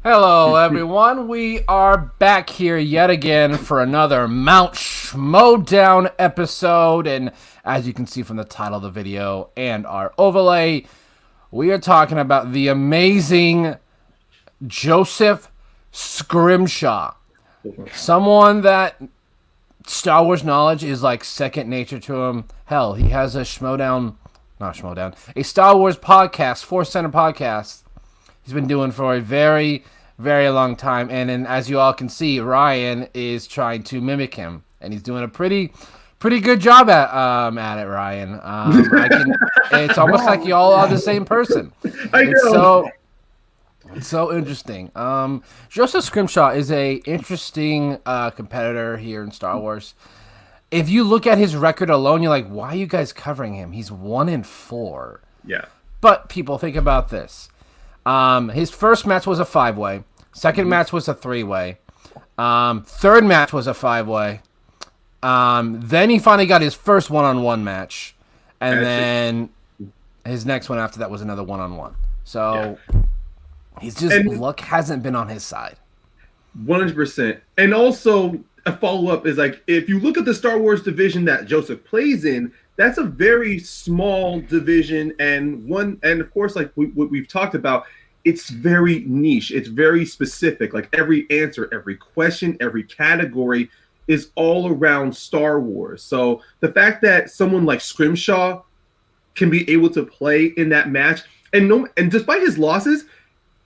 Hello, everyone. We are back here yet again for another Mount Schmoedown episode. And as you can see from the title of the video and our overlay, we are talking about the amazing Joseph Scrimshaw. Someone that Star Wars knowledge is like second nature to him. Hell, he has a a Star Wars podcast, Force Center podcast. He's been doing for a very, very long time, and then as you all can see, Ryan is trying to mimic him, and he's doing a pretty good job at it. Ryan, It's almost like you all are the same person. I It's know. so interesting. Joseph Scrimshaw is a interesting competitor here in Star Wars. If you look at his record alone, you're like, why are you guys covering him? He's 1-4. Yeah. But people, think about this. His first match was a 5-way. Second match was a 3-way. Third match was a 5-way. Then he finally got his first one-on-one match. And then his next one after that was another one-on-one. So he's just, luck hasn't been on his side. 100%. And also, a follow-up is like, if you look at the Star Wars division that Joseph plays in, that's a very small division, and of course, like what we've talked about, it's very niche. It's very specific. Like every answer, every question, every category is all around Star Wars. So the fact that someone like Scrimshaw can be able to play in that match, and despite his losses,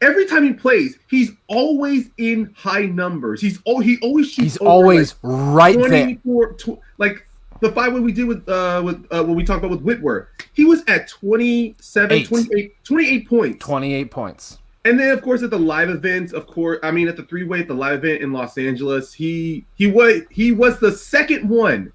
every time he plays, he's always in high numbers. He always shoots. He's always right there. Like the 5-way we did with what we talked about with Whitworth, he was at 28 points. 28 points. And then, of course, at the live events, at the 3-way at the live event in Los Angeles, he was the second one.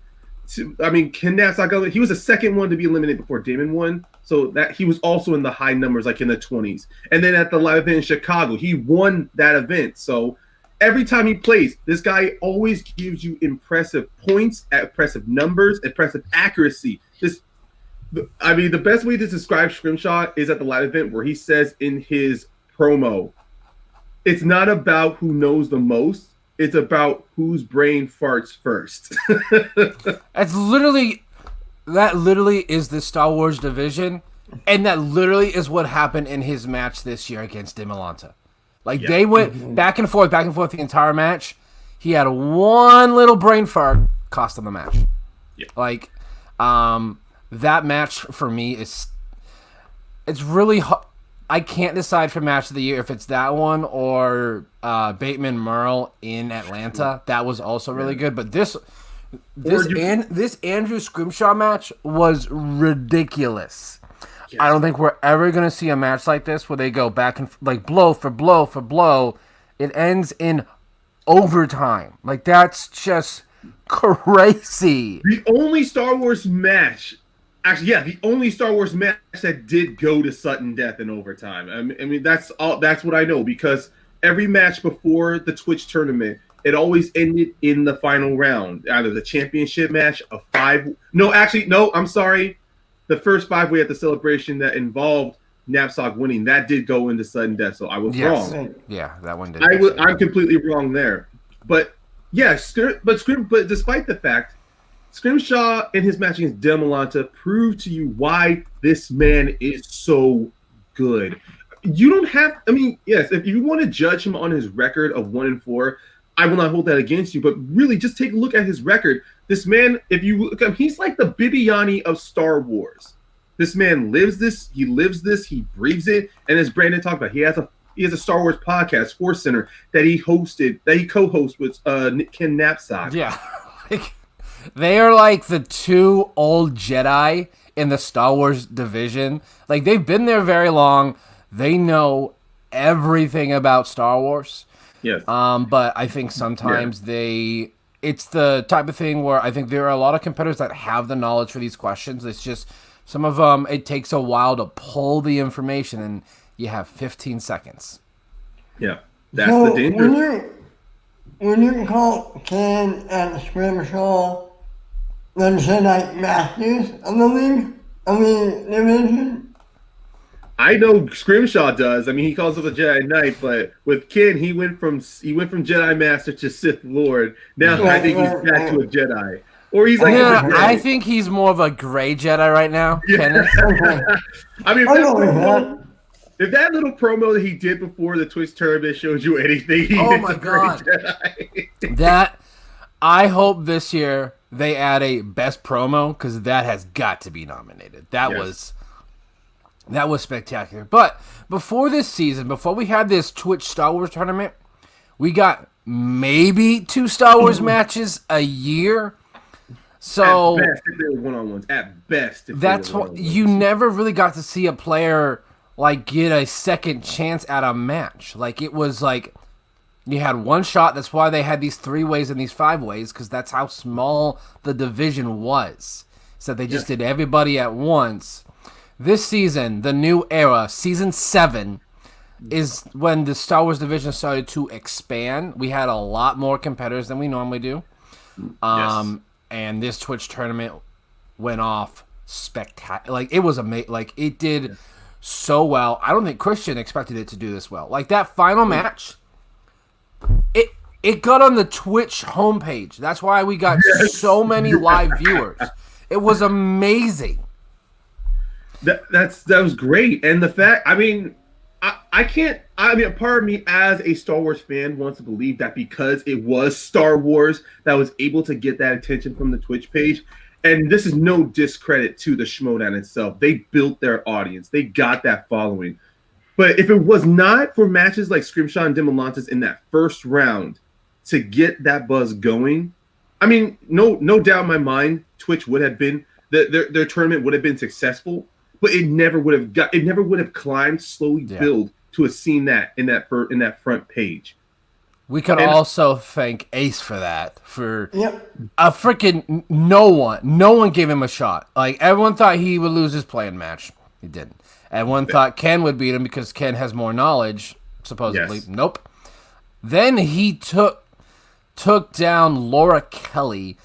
Ken Napzok, he was the second one to be eliminated before Damon won. So that he was also in the high numbers, like in the 20s. And then at the live event in Chicago, he won that event. So every time he plays, this guy always gives you impressive points, impressive numbers, impressive accuracy. The best way to describe Scrimshaw is at the live event where he says in his promo, it's not about who knows the most, it's about whose brain farts first. That literally is the Star Wars division, and that literally is what happened in his match this year against Demolanta. Like, they went back and forth the entire match. He had one little brain fart, cost him the match. Yeah. Like, that match for me it's really I can't decide for match of the year if it's that one or Bateman Merle in Atlanta. That was also really good, but this Andrew Scrimshaw match was ridiculous. Yes. I don't think we're ever going to see a match like this where they go back and like blow for blow for blow. It ends in overtime. Like, that's just crazy. The only Star Wars match that did go to sudden death in overtime. That's what I know, because every match before the Twitch tournament, it always ended in the final round. Either the championship match, I'm sorry. The first 5-way at the celebration that involved Napzok winning, that did go into sudden death. So I was wrong. Yeah, that one did. I'm completely wrong there. But yes, but despite the fact, Scrimshaw in his match against Demolanta proved to you why this man is so good. You don't have, yes, if you want to judge him on his record of 1-4, I will not hold that against you, but really just take a look at his record. This man, if you look at him, he's like the Bibiani of Star Wars. This man lives this, he breathes it, and as Brandon talked about, he has a Star Wars podcast, Force Center, that he co-hosts with Ken Napzok. Yeah. They are like the two old Jedi in the Star Wars division. Like, they've been there very long. They know everything about Star Wars. Yes. But I think sometimes it's the type of thing where I think there are a lot of competitors that have the knowledge for these questions. It's just some of them, it takes a while to pull the information, and you have 15 seconds. Yeah. That's the danger. When you call Ken and Scrimshaw the Jedi Masters of the league, division? I know Scrimshaw does. I mean, he calls himself a Jedi Knight, but with Ken, he went from Jedi Master to Sith Lord. Now I think he's back to a Jedi, or he's like. No, I think he's more of a gray Jedi right now. Yeah. I mean, if that little promo that he did before the Twitch tournament shows you anything, oh my god, Jedi. That I hope this year they add a best promo because that has got to be nominated. That was spectacular. But before this season, before we had this Twitch Star Wars tournament, we got maybe 2 Star Wars matches a year. So at best, if they were one-on-ones. At best, that's what you never really got to see a player like get a second chance at a match. Like it was like you had one shot. That's why they had these 3 ways and these 5 ways because that's how small the division was. So they just did everybody at once. This season, the new era, season 7, is when the Star Wars division started to expand. We had a lot more competitors than we normally do. And this Twitch tournament went off spectacular. Like, it was amazing. Like, it did so well. I don't think Christian expected it to do this well. Like, that final match, it got on the Twitch homepage. That's why we got so many live viewers. It was amazing. That was great, and the fact, I mean, I can't. I mean, a part of me as a Star Wars fan wants to believe that because it was Star Wars that was able to get that attention from the Twitch page, and this is no discredit to the Schmoedown itself. They built their audience, they got that following. But if it was not for matches like Scrimshaw and Demolantis in that first round to get that buzz going, I mean, no doubt in my mind, Twitch would have been their tournament would have been successful. But it never would have climbed, slowly build to have seen that in that front page. We could also thank Ace for that. For a freaking no one gave him a shot. Like everyone thought he would lose his playing match. He didn't. Everyone thought Ken would beat him because Ken has more knowledge, supposedly. Yes. Nope. Then he took down Laura Kelly.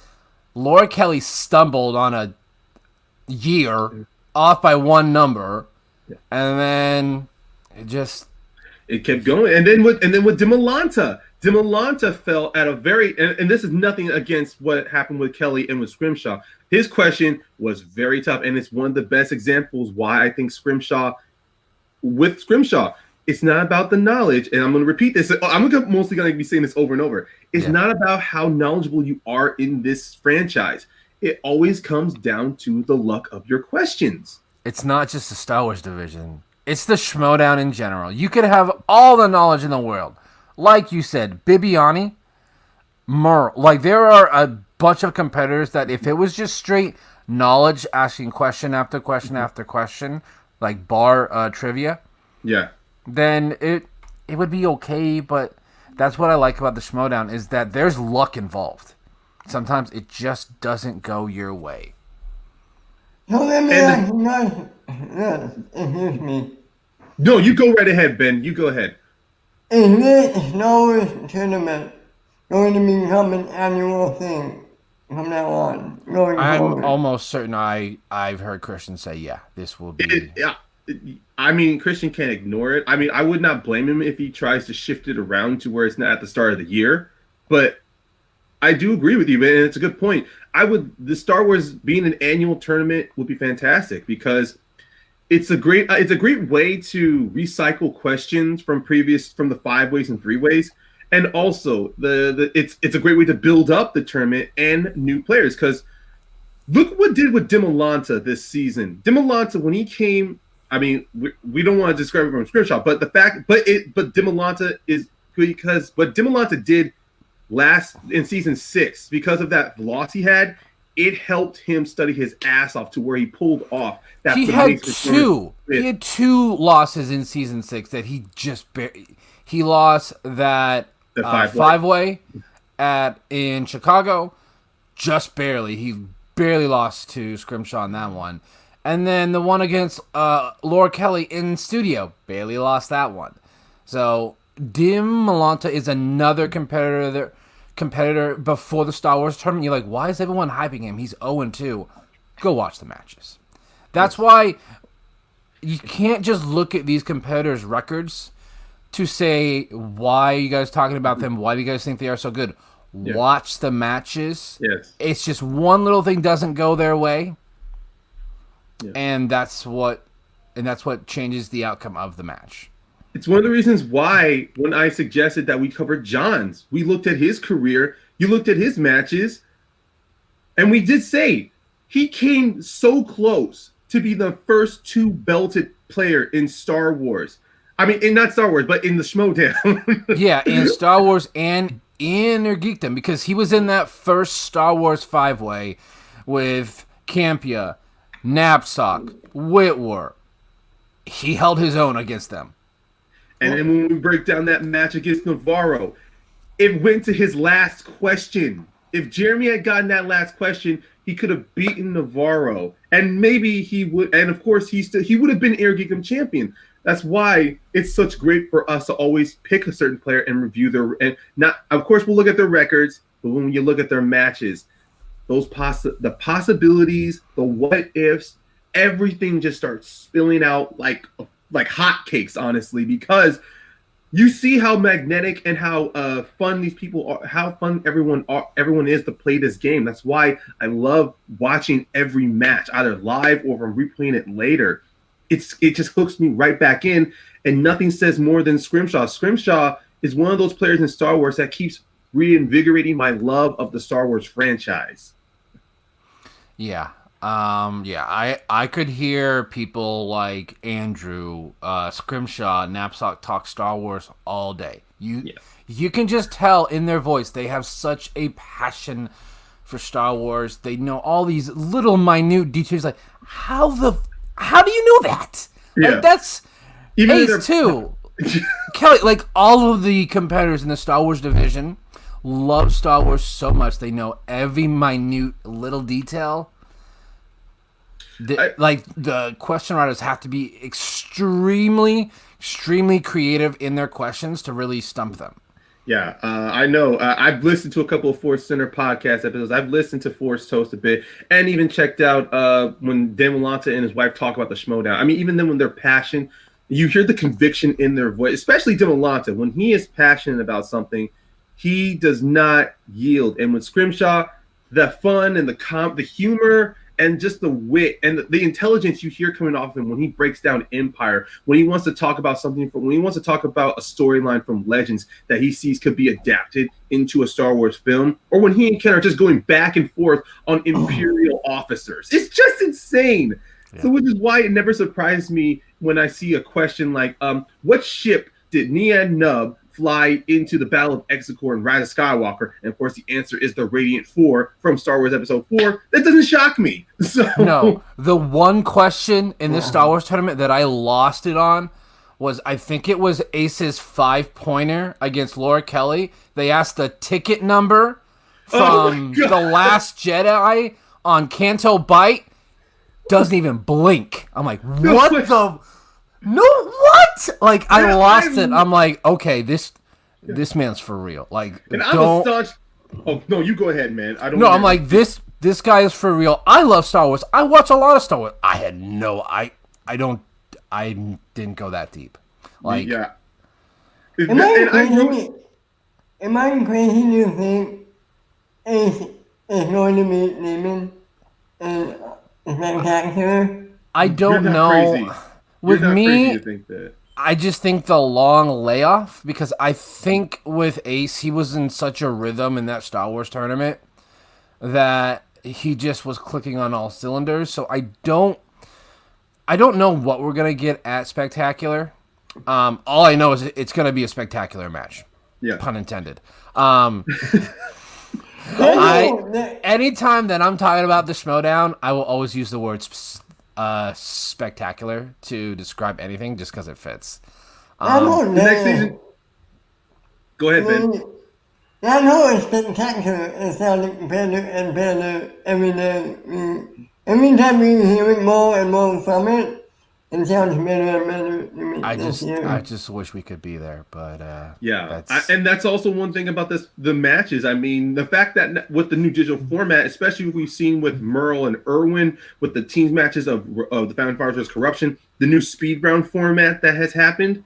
Laura Kelly stumbled on a year. Off by 1 number, and then it kept going. And then with Demolanta fell at a very and this is nothing against what happened with Kelly and with Scrimshaw. His question was very tough, and it's one of the best examples why I think Scrimshaw, it's not about the knowledge, and I'm going to repeat this. I'm mostly going to be saying this over and over. It's not about how knowledgeable you are in this franchise. It always comes down to the luck of your questions. It's not just the Star Wars division. It's the Schmoedown in general. You could have all the knowledge in the world. Like you said, Bibiani, Merle. Like, there are a bunch of competitors that if it was just straight knowledge, asking question after question after question, like bar trivia, then it would be okay. But that's what I like about the Schmoedown is that there's luck involved. Sometimes it just doesn't go your way. No, excuse me. No, you go right ahead, Ben. You go ahead. Is this Star Wars tournament going to become an annual thing from now on? I'm almost certain I've heard Christian say, this will be. I mean, Christian can't ignore it. I mean, I would not blame him if he tries to shift it around to where it's not at the start of the year, but I do agree with you, man, and it's a good point. The Star Wars being an annual tournament would be fantastic because it's a great way to recycle questions from the 5 ways and 3 ways, and also it's a great way to build up the tournament and new players. Because look what did with Demolanta this season. Demolanta when he came, I mean, we don't want to describe it from Scrimshaw, but Demolanta is because what Demolanta did. Last in season 6, because of that loss he had, it helped him study his ass off to where he pulled off that. He had 2 losses in season 6 that he just he lost that 5-way in Chicago, just barely. He barely lost to Scrimshaw on that one, and then the one against Laura Kelly in studio, barely lost that one. So Dim Malanta is another competitor before the Star Wars tournament. You're like, why is everyone hyping him? He's 0-2. Go watch the matches. That's why you can't just look at these competitors' records to say, why are you guys talking about them? Why do you guys think they are so good? Yeah. Watch the matches. Yes. It's just one little thing doesn't go their way, Yeah. and that's what changes the outcome of the match. It's one of the reasons why when I suggested that we covered John's, we looked at his career, you looked at his matches, and we did say he came so close to be the first 2 belted player in Star Wars. I mean, in not Star Wars, but in the Schmoedown. Yeah, in Star Wars and in their geekdom, because he was in that first Star Wars 5-way with Campia, Knapsack, Whitwer. He held his own against them. And then when we break down that match against Navarro, it went to his last question. If Jeremy had gotten that last question, he could have beaten Navarro, and maybe he would. And of course, he would have been Air Geekdom champion. That's why it's such great for us to always pick a certain player and review their, and not. Of course, we'll look at their records, but when you look at their matches, the possibilities, the what ifs, everything just starts spilling out like hotcakes, honestly, because you see how magnetic and how fun these people are, how fun everyone is to play this game. That's why I love watching every match, either live or from replaying it later. It just hooks me right back in, and nothing says more than Scrimshaw. Scrimshaw is one of those players in Star Wars that keeps reinvigorating my love of the Star Wars franchise. Yeah. I could hear people like Andrew, Scrimshaw, Knapsack talk Star Wars all day. You can just tell in their voice they have such a passion for Star Wars. They know all these little minute details. Like how do you know that? Yeah. Like, that's Even Ace too. Kelly, like all of the competitors in the Star Wars division love Star Wars so much they know every minute little detail. The question writers have to be extremely creative in their questions to really stump them. Yeah, I know. I've listened to a couple of Force Center podcast episodes. I've listened to Force Toast a bit, and even checked out when Dan Malanta and his wife talk about the Schmoedown. I mean, even then, when they're passionate, you hear the conviction in their voice. Especially Dan Malanta, when he is passionate about something, he does not yield. And with Scrimshaw, the fun and the humor and just the wit and the intelligence you hear coming off him when he breaks down Empire, when he wants to talk about when he wants to talk about a storyline from Legends that he sees could be adapted into a Star Wars film, or when he and Ken are just going back and forth on Imperial officers. It's just insane. Yeah. So which is why it never surprised me when I see a question like, what ship did Nia Nub fly into the Battle of Exegor and Rise of Skywalker? And of course, the answer is the Radiant 4 from Star Wars Episode 4. That doesn't shock me. So no, the one question in this Star Wars tournament that I lost it on was, I think it was Ace's 5-pointer against Laura Kelly. They asked the ticket number from The Last Jedi on Canto Bight. Doesn't even blink. I'm like, what the... No, what? Like, I lost it. I'm like, okay, this man's for real. Like, and I'm a staunch. Oh no, you go ahead, man. I don't. No, I'm like, this guy is for real. I love Star Wars. I watch a lot of Star Wars. I didn't go that deep. Like, yeah. Am I crazy to think Ace is going to meet Neiman and Spectacular? I don't know. Crazy. With me, think that. I just think the long layoff, because I think with Ace, he was in such a rhythm in that Star Wars tournament that he just was clicking on all cylinders. So I don't know what we're going to get at Spectacular. All I know is it's going to be a spectacular match. Yeah. Pun intended. Anytime that I'm talking about the Schmoedown, I will always use the words spectacular to describe anything just because it fits. The next season. Go ahead, Ben. I know it's spectacular. It sounds better and better every day. Every time we hear it more and more from it, it sounds better and better to me I this just year. I just wish we could be there, but And that's also one thing about the matches. I mean, the fact that with the new digital format, especially what we've seen with Merle and Irwin, with the teams matches of the Founding Fathers vs. Corruption, the new speed round format that has happened.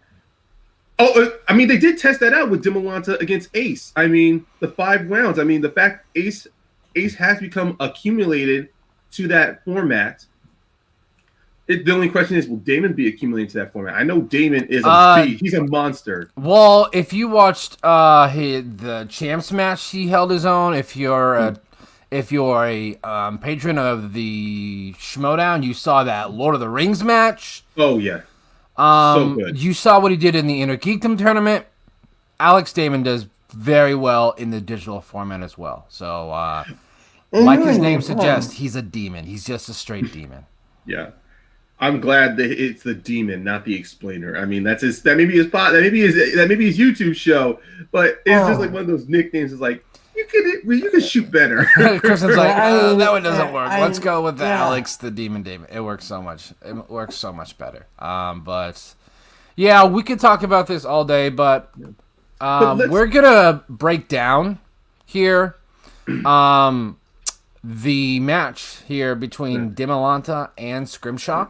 Oh, I mean, they did test that out with Dimolanta against Ace. I mean, the 5 rounds. I mean, the fact Ace has become accumulated to that format. The only question is, will Damon be accumulating to that format? I know Damon is a beast. He's a monster. Well, if you watched the champs match, he held his own. If you're a patron of the Schmoedown, you saw that Lord of the Rings match. Oh yeah, so good. You saw what he did in the Inner Geekdom tournament. Alex Damon does very well in the digital format as well. So, like his name suggests, he's a demon. He's just a straight demon. Yeah. I'm glad that it's the demon, not the explainer. I mean, that may be his YouTube show, but it's just like one of those nicknames. Is like you could shoot better. Kristen's like, that one doesn't work. Let's go with the Alex the Demon Damon. It works so much. It works so much better. But yeah, we could talk about this all day, but we're gonna break down here. The match here between Dimolanta and Scrimshaw.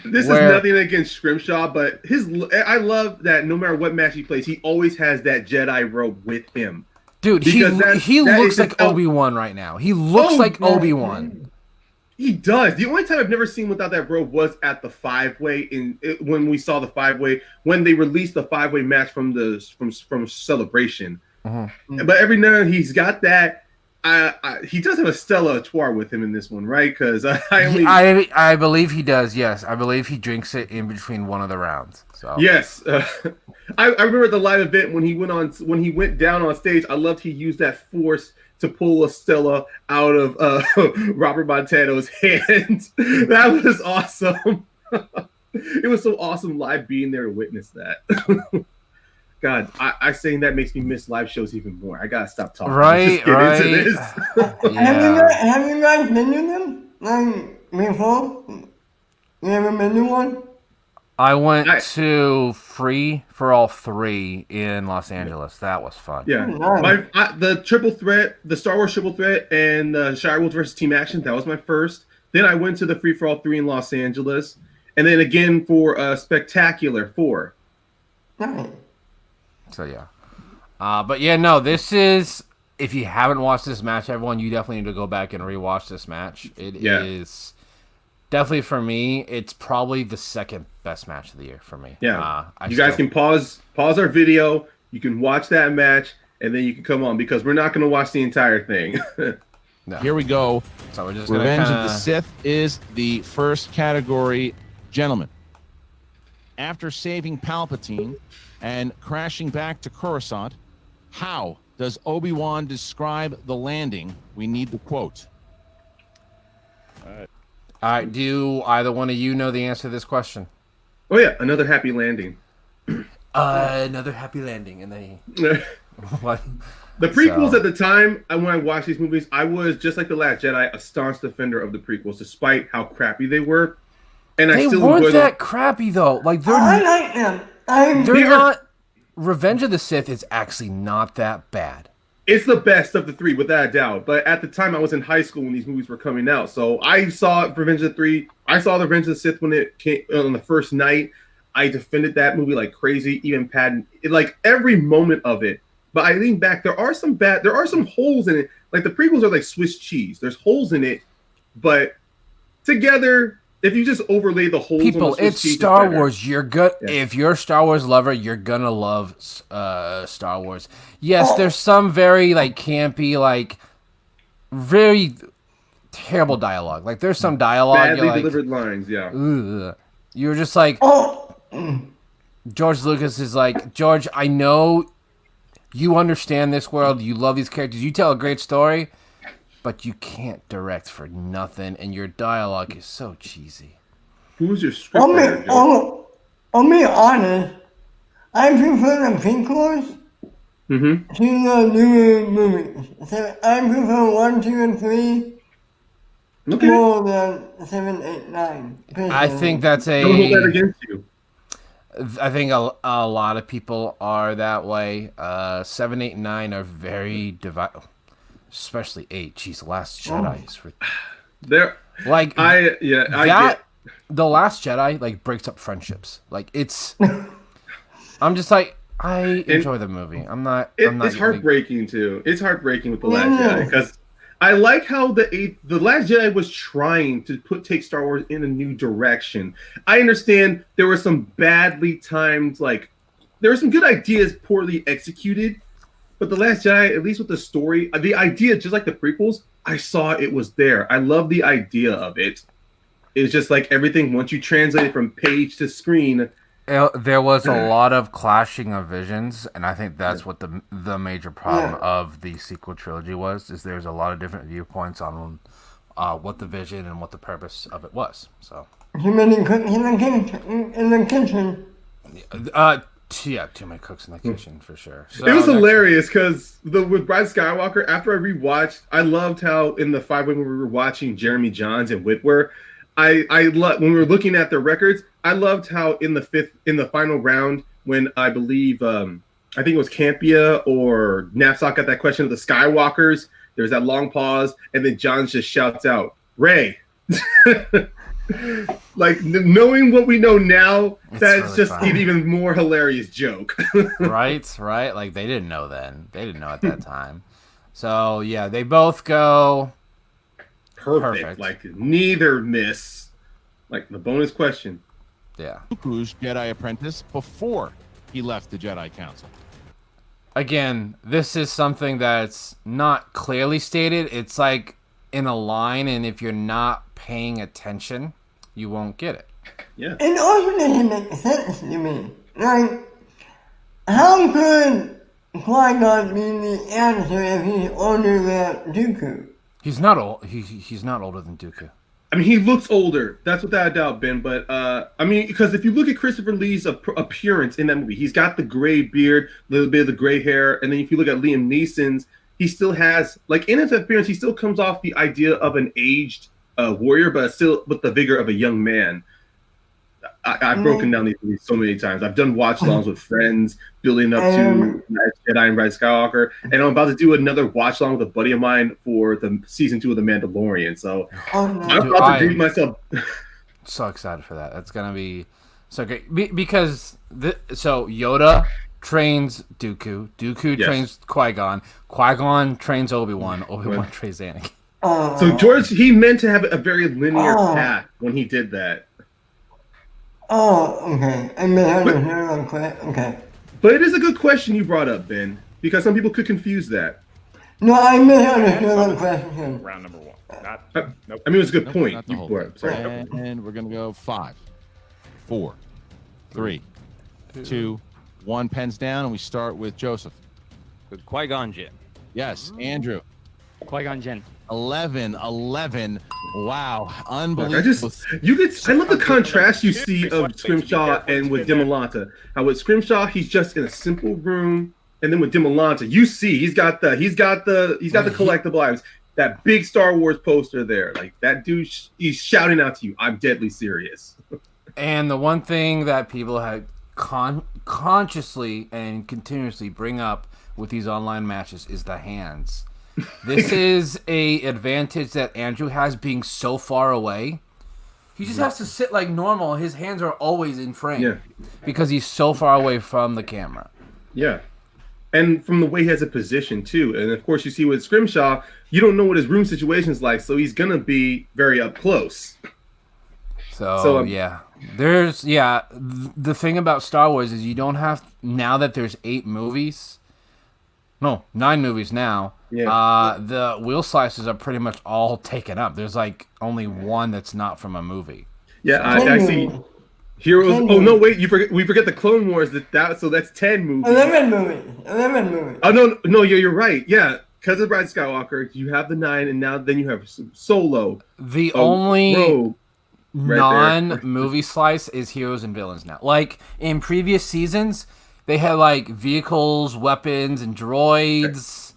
This is nothing against Scrimshaw, but I love that no matter what match he plays, he always has that Jedi robe with him. Dude, he looks like Obi-Wan right now. He looks like Obi-Wan. He does. The only time I've never seen without that robe was at the 5-way when we saw the 5-way when they released the 5-way match from Celebration. Mm-hmm. But every now and then he's got that. He does have a Stella Artois with him in this one, right? Because I believe he does. Yes, I believe he drinks it in between one of the rounds. So yes, I remember the live event when he went down on stage. I loved he used that force to pull a Stella out of Robert Montano's hand. That was awesome. It was so awesome live being there to witness that. God, I saying that makes me miss live shows even more. I gotta stop talking. Right. Have you guys been to them? Like before? You ever been to one? I went to Free for All 3 in Los Angeles. That was fun. Yeah, the triple threat, the Star Wars triple threat, and the Shire Wolves versus Team Action. That was my first. Then I went to the Free for All 3 in Los Angeles, and then again for Spectacular 4. Nice. So yeah, but yeah, no. This is, if you haven't watched this match, everyone, you definitely need to go back and rewatch this match. It is definitely, for me, it's probably the second best match of the year for me. Yeah, you guys can pause our video. You can watch that match, and then you can come on because we're not going to watch the entire thing. No. Here we go. So we're just Revenge of the Sith is the first category, gentlemen. After saving Palpatine and crashing back to Coruscant, how does Obi-Wan describe the landing? We need the quote. All right. Do either one of you know the answer to this question? Oh yeah, another happy landing. Another happy landing, and then what? The prequels at the time, when I watched these movies, I was just like The Last Jedi, a staunch defender of the prequels, despite how crappy they were. And they weren't that crappy though. Like I like them. They're not. Revenge of the Sith is actually not that bad. It's the best of the 3, without a doubt. But at the time, I was in high school when these movies were coming out, so I saw Revenge of the 3. I saw the Revenge of the Sith when it came on the first night. I defended that movie like crazy, even like every moment of it. But I think back, there are some holes in it. Like the prequels are like Swiss cheese. There's holes in it, but together, if you just overlay the holes, it's Star Wars. You're good. Yeah. If you're a Star Wars lover, you're gonna love Star Wars. Yes, there's some very campy, very terrible dialogue. Like there's some dialogue, badly delivered lines. Yeah, ugh. You're just like, George Lucas is like, George, I know you understand this world. You love these characters. You tell a great story. But you can't direct for nothing, and your dialogue is so cheesy. Who's your script writer? I'll be honest. I prefer the prequels to the newer movies. So I prefer 1, 2, and 3 Okay. more than 7, 8, 9. I think that's Don't hold that a. against you. I think a lot of people are that way. 7, 8, and 9 are very divided, especially 8. Jeez, Last Jedi is for There, like I that. get. The Last Jedi like breaks up friendships. Like it's. I'm just like I enjoy the movie. I'm not. It's heartbreaking too. It's heartbreaking with the Last Jedi because I like how the Last Jedi was trying to take Star Wars in a new direction. I understand there were some badly timed, like there were some good ideas poorly executed, but the Last Jedi, at least with the story, the idea, just like the prequels, I saw it was there. I love the idea of it. It's just like everything once you translate it from page to screen. There was a lot of clashing of visions, and I think that's what the major problem of the sequel trilogy was. Is there's a lot of different viewpoints on what the vision and what the purpose of it was. So. Too many cooks in the kitchen. Too many cooks in the kitchen for sure. So It was hilarious because with Bride Skywalker, after I rewatched, I loved how in the 5 when we were watching Jeremy Johns and Whitwer, when we were looking at their records, I loved how in the final round when I believe I think it was Campia or Knapsack got that question of the Skywalkers. There's that long pause, and then Johns just shouts out, "Rey." Like knowing what we know now, that's really just an even more hilarious joke. right. Like they didn't know then. They didn't know at that time. So yeah, they both go perfect. Like neither miss. Like the bonus question. Yeah. Dooku's Jedi apprentice before he left the Jedi Council. Again, this is something that's not clearly stated. It's like in a line, and if you're not paying attention, you won't get it. Yeah. It also doesn't make sense to me. Like, how could Qui-Gon be the answer if he's older than Dooku? He's not old. He's not older than Dooku. I mean, he looks older. That's without a doubt, Ben. But I mean, because if you look at Christopher Lee's appearance in that movie, he's got the gray beard, a little bit of the gray hair, and then if you look at Liam Neeson's, he still has, like, in his appearance, he still comes off the idea of an aged warrior, but still with the vigor of a young man. I've broken down these movies so many times. I've done watch-alongs with friends, building up to Last Jedi and Bride Skywalker, and I'm about to do another watch-along with a buddy of mine for the season 2 of The Mandalorian. So I'm about to grieve myself. So excited for that. That's gonna be so great because so Yoda trains Dooku. Dooku trains Qui-Gon. Qui-Gon trains Obi-Wan. Obi-Wan trains Anakin. So George, he meant to have a very linear path when he did that. Oh, okay. I misunderstood real quick. Okay. But it is a good question you brought up, Ben, because some people could confuse that. No, I misunderstood the question. Round number 1. Nope. I mean, it was a good point. Not the whole Sorry. thing. And we're going to go 5, 4, 3, 2, 1. Pens down, and we start with Joseph. Qui-Gon Jinn. Yes, Andrew. Qui-Gon Jinn. 11. Wow, unbelievable. I love the contrast you see of Scrimshaw and with Dimolanta. How with Scrimshaw, he's just in a simple room, and then with Dimolanta, you see he's got the collectible items. That big Star Wars poster there, like that dude, he's shouting out to you, "I'm deadly serious." And the one thing that people have consciously and continuously bring up with these online matches is the hands. This is a advantage that Andrew has being so far away. He just has to sit like normal. His hands are always in frame because he's so far away from the camera. Yeah. And from the way he has a position, too. And, of course, you see with Scrimshaw, you don't know what his room situation is like, so he's going to be very up close. So yeah. There's, the thing about Star Wars is you don't have, now that there's 9 movies now, the wheel slices are pretty much all taken up. There's, like, only one that's not from a movie. Yeah, I see. Heroes. Oh no! Wait, we forget the Clone Wars. So that's 10 movies. 11 movies. Oh no! You're right. Yeah, because of Bride Skywalker, you have the 9, and then you have Solo. The only non-movie slice is Heroes and Villains now. Like in previous seasons, they had like vehicles, weapons, and droids.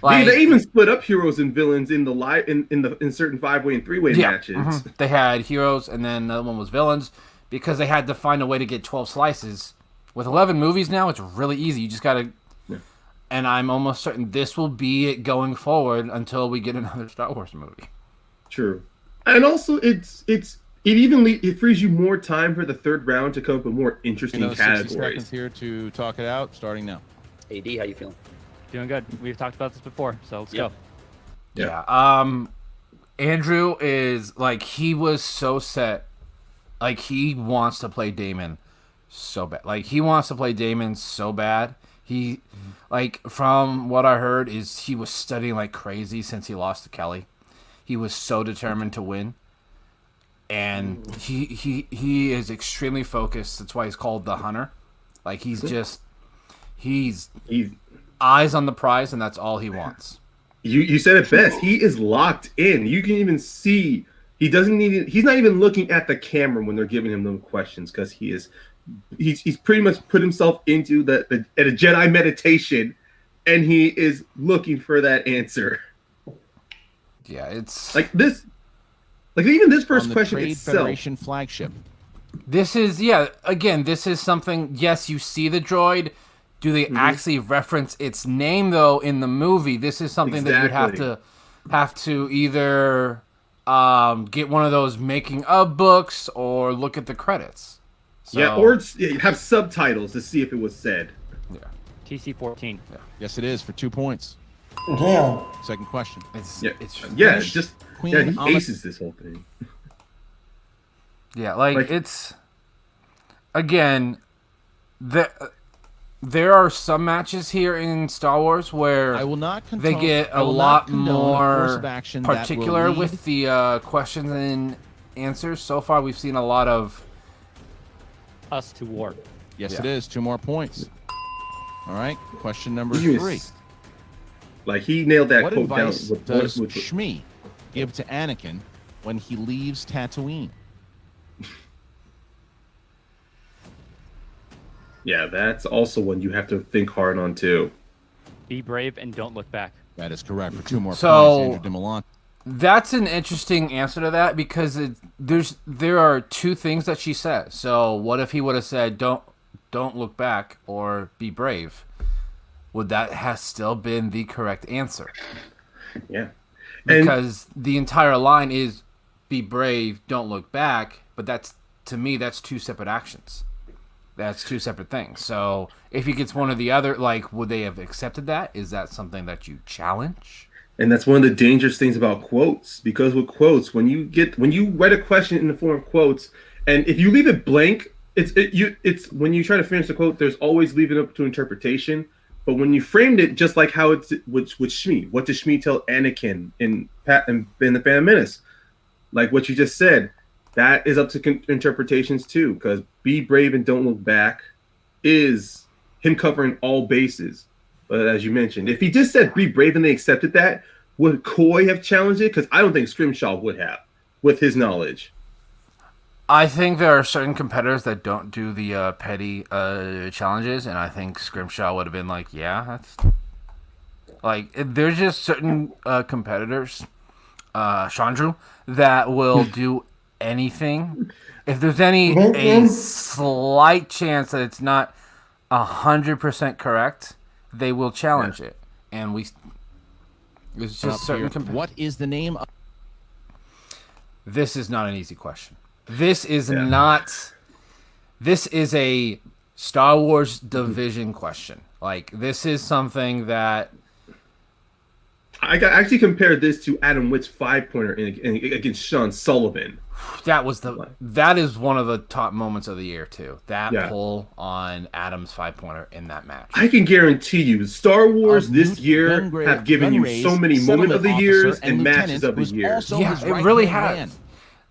Like, they even split up heroes and villains in the live in certain 5-way and 3-way matches. They had heroes, and then another one was villains, because they had to find a way to get 12 slices. With 11 movies now, it's really easy. You just gotta. Yeah. And I'm almost certain this will be it going forward until we get another Star Wars movie. True, and also it frees you more time for the third round to come up with more interesting categories. 60 seconds here to talk it out, starting now. AD, how you feeling? Doing good. We've talked about this before, so let's go. Yeah. Andrew is like, he was so set. Like, he wants to play Damon so bad. Like, he wants to play Damon so bad. He, like, from what I heard, is he was studying like crazy since he lost to Kelly. He was so determined to win. And he is extremely focused. That's why he's called the Hunter. Like, he's eyes on the prize, and that's all he wants. You said it best. He is locked in. You can even see he's not even looking at the camera when they're giving him those questions, because he's pretty much put himself into at a Jedi meditation, and he is looking for that answer. Yeah, it's like this. Like, even this first on the question Trade itself. Federation flagship. This is this is something. Yes, you see the droid. Do they actually reference its name though in the movie? This is something that you'd have to either get one of those making of books or look at the credits. So, or have subtitles to see if it was said. Yeah. TC-14. Yeah. Yes, it is for 2 points. Damn. Second question. It's He Queen aces this whole thing. Yeah, like it's again there are some matches here in Star Wars where I will not they get a lot more particular particular with the questions and answers. So far, we've seen a lot of us to war. Yes, Yeah. it is. 2 more points. All right. Question number He 3. was- Like, he nailed that What quote down. advice does Shmi give to Anakin when he leaves Tatooine? Yeah, that's also one you have to think hard on too. Be brave and don't look back. That is correct for 2 more So- points. Andrew DeMillan. That's an interesting answer to that, because there are 2 things that she says. So what if he would have said don't look back or be brave? Would that have still been the correct answer? Yeah. Because the entire line is be brave, don't look back, but to me that's 2 separate actions. That's 2 separate things. So if he gets one or the other, like, would they have accepted that? Is that something that you challenge? And that's one of the dangerous things about quotes, because with quotes, when you write a question in the form of quotes, and if you leave it blank, it's when you try to finish the quote, there's always leaving it up to interpretation. But when you framed it just like how it's with Shmi, what does Shmi tell Anakin in the Phantom Menace? Like what you just said, that is up to interpretations too, because be brave and don't look back is him covering all bases. But as you mentioned, if he just said be brave and they accepted that, would Coy have challenged it? Because I don't think Scrimshaw would have, with his knowledge. I think there are certain competitors that don't do the petty challenges, and I think Scrimshaw would have been like, yeah, that's... Like, there's just certain competitors, Chandru, that will do anything. If there's a slight chance that it's not 100% correct, they will challenge it. And it's just certain competitors. What is the name of... This is not an easy question. This is not... This is a Star Wars division question. Like, this is something that... I actually compared this to Adam Witt's 5-pointer against Sean Sullivan. That is one of the top moments of the year too. That pull on Adam's 5-pointer in that match. I can guarantee you, Star Wars this year have given you so many moments of the years and matches of the year. Yeah, it really has.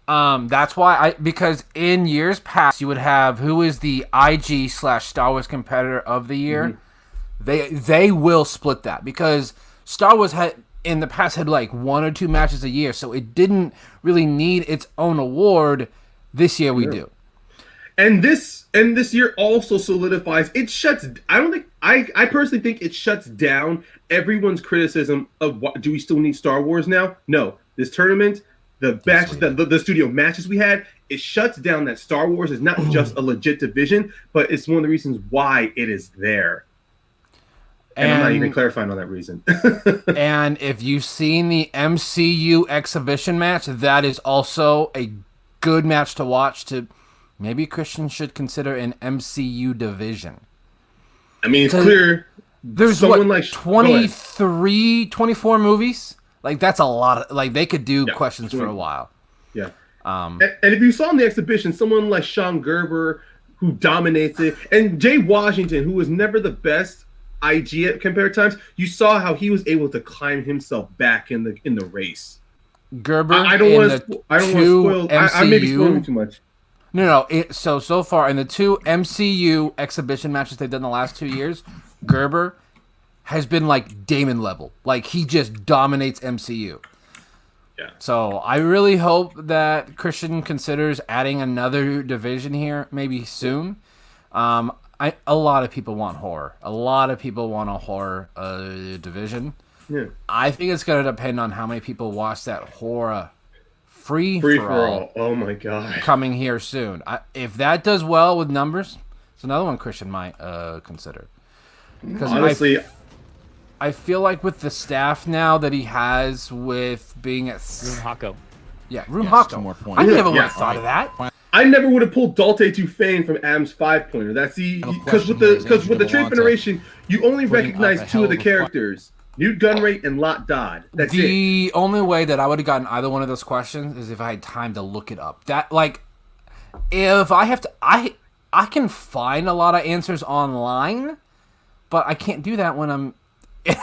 That's why because in years past you would have who is the IG/Star Wars competitor of the year. Mm-hmm. They will split that because Star Wars had in the past had like 1 or 2 matches a year, so it didn't really need its own award. This year we do. And this year also solidifies it. I don't think I personally think it shuts down everyone's criticism of what do we still need Star Wars now? No, this tournament, the matches, the studio matches we had, it shuts down that Star Wars is not just a legit division, but it's one of the reasons why it is there. And I'm not even clarifying on that reason. And if you've seen the MCU exhibition match, that is also a good match to watch. Maybe Christian should consider an MCU division. I mean, it's clear. There's someone what, like 23, 24 movies? Like, that's a lot of, like, they could do questions for a while. Yeah. And if you saw in the exhibition, someone like Sean Gerber, who dominates it, and Jay Washington, who was never the best IG at compared times, you saw how he was able to climb himself back in the race. Gerber, I don't want to spoil. I may be spoiling too much. No. So far in the 2 MCU exhibition matches they've done the last 2 years, Gerber has been like Damon level. Like, he just dominates MCU. Yeah. So I really hope that Christian considers adding another division here, maybe soon. A lot of people want horror. A lot of people want a horror division. Yeah. I think it's going to depend on how many people watch that horror free for all. Oh my god! Coming here soon. If that does well with numbers, it's another one Christian might consider. Because honestly, I feel like with the staff now that he has with being at Room Hako. Yeah, Room Yes, Hako. 2 more points. I never would Yeah. have thought of that. I never would have pulled Dalte Tufane from Adam's 5-pointer. That's because with the Trade Federation, you only recognize 2 of the characters: Newt Gunray and Lot Dodd. That's it. The only way that I would have gotten either one of those questions is if I had time to look it up. That, like, if I have to, I can find a lot of answers online, but I can't do that when I'm in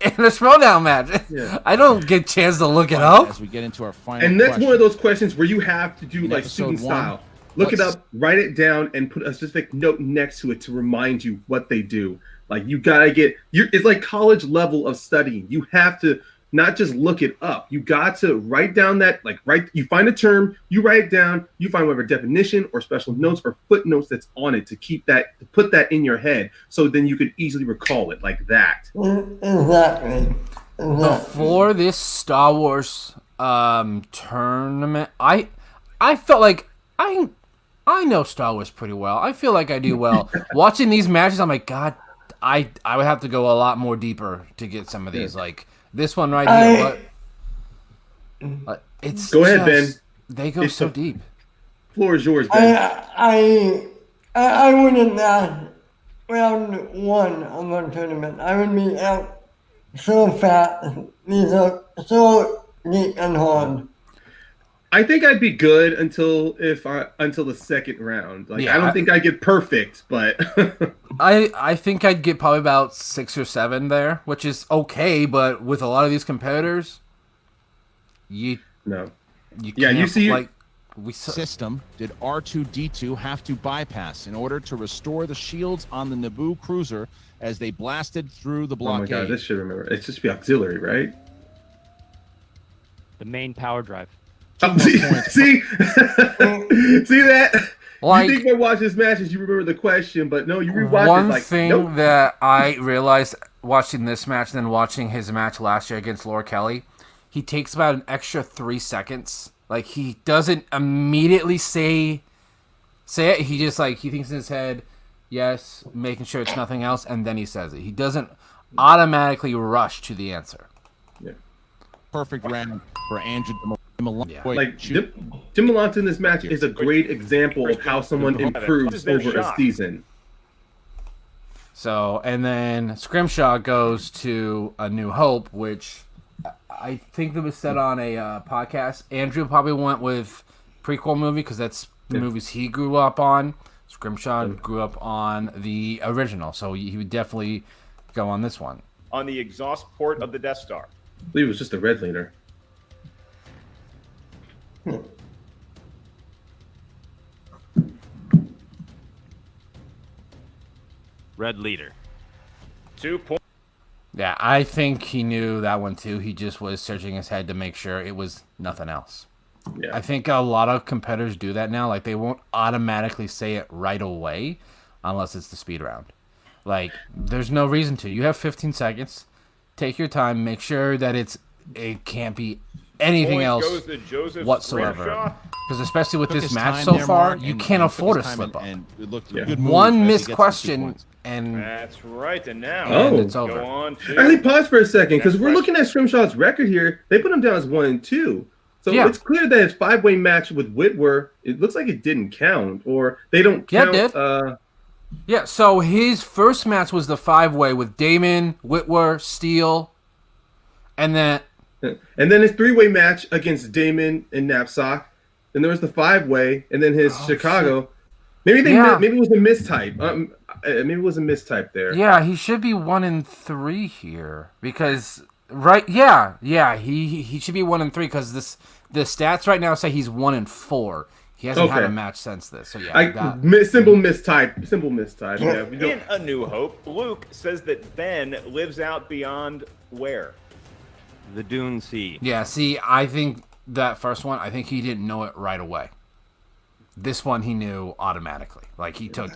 a Schmoedown match. Yeah. I don't get a chance to look it up. As we get into our final And that's question. one of those questions where you have to do In like episode student 1, style. Look it let's- up, write it down, and put a specific note next to it to remind you what they do. Like, you gotta it's like college level of studying. You have to not just look it up. You got to write down you find a term, you write it down, you find whatever definition or special notes or footnotes that's on it to put that in your head, so then you could easily recall it like that. Exactly. Before this Star Wars tournament, I felt like I know Star Wars pretty well. I feel like I do well. Watching these matches, I'm like, God, I would have to go a lot more deeper to get some of these. Like this one right here. It's Go ahead, Ben. They go so deep. Floor is yours, Ben. I wouldn't ask round 1 of the tournament. I would be out so fast. These are so deep and hard. I think I'd be good until the second round. Like, Yeah, I don't think I get perfect, but I think I'd get probably about 6 or 7 there, which is okay. But with a lot of these competitors, you no. can't, Yeah, you see- like System did R2-D2 have to bypass in order to restore the shields on the Naboo cruiser as they blasted through the Oh my blockade? god, this should remember. It's just be auxiliary, right? The main power drive. See that? Like- you think I watch this match as you remember the question, but no, you rewatch it One like thing nope. that I realized watching this match and then watching his match last year against Laura Kelly, he takes about an extra 3 seconds. Like, he doesn't immediately say it. He just, like, he thinks in his head, yes, making sure it's nothing else, and then he says it. He doesn't automatically rush to the answer. Yeah. Perfect round for Andrew Malone. Yeah. Like Jim Malonta in this match is a great example of how someone improves over a season. So, and then Scrimshaw goes to A New Hope, which I think that was said on a podcast. Andrew probably went with prequel movie because that's the movies he grew up on. Scrimshaw grew up on the original, so he would definitely go on this one. On the exhaust port of the Death Star. I believe it was just a red leader. Red leader. 2 points. Yeah, I think he knew that one too. He just was searching his head to make sure it was nothing else. Yeah. I think a lot of competitors do that now. Like, they won't automatically say it right away unless it's the speed round. Like, there's no reason to. You have 15 seconds. Take your time. Make sure that it can't be anything Points else goes to Joseph whatsoever. Scrimshaw. Because especially with Took this his match time so there, far, Mark, you and can't took afford a his time slip up. and it looked Yeah. a good move One as he missed gets the 2 question, points. and That's right. And now Oh. it's over. go on to Actually, pause for a second because Next we're looking at Scrimshaw's record here. They put him down as 1 and 2, so Yeah. it's clear that his 5-way match with Whitwer, it looks like it didn't count, or they don't Yeah, count. it did. Yeah, so his first match was the 5-way with Damon, Whitwer, Steele, and then And then his 3-way match against Damon and Knapsack. Then there was the 5-way, and then his Chicago. Maybe Yeah. maybe it was a mistype. Maybe it was a mistype there. yeah, he should be 1 and 3 here because he should be 1 and 3 because the stats right now say he's 1 and 4. He hasn't had a Okay. match since this, so yeah. Simple mistype. Simple mistype. Yeah. we don't- in A New Hope. Luke says that Ben lives out beyond where? The Dune Sea. Yeah, see, I think that first one, I think he didn't know it right away. This one he knew automatically. Like he took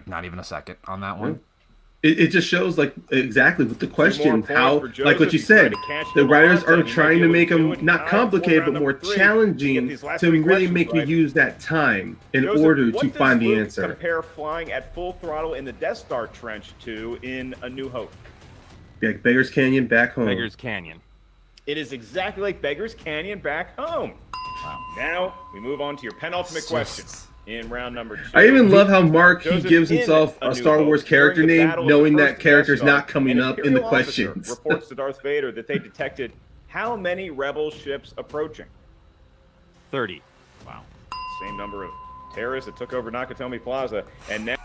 not even a second on that one. It just shows like exactly with the question points how, for Joseph. like what you He's trying said, to cash the them writers out, are and he trying might to be make able to them do it not in time complicated for but more round number 3 to challenging get these last to 3 really questions make you right. use that time in Joseph, order what to does find the Luke answer. compare flying at full throttle in the Death Star trench to in A New Hope? Like Beggars Canyon back home. Beggar's Canyon. It is exactly like Beggar's Canyon back home. Now we move on to your penultimate question in round number 2. I even love how Mark he Joseph, gives in himself A a New Star Hope, Wars during character the name, battle of the knowing first that character's Death Star, not coming an up in the Imperial officer questions. reports to Darth Vader that they detected how many rebel ships approaching? 30. Wow. Same number of terrorists that took over Nakatomi Plaza, and now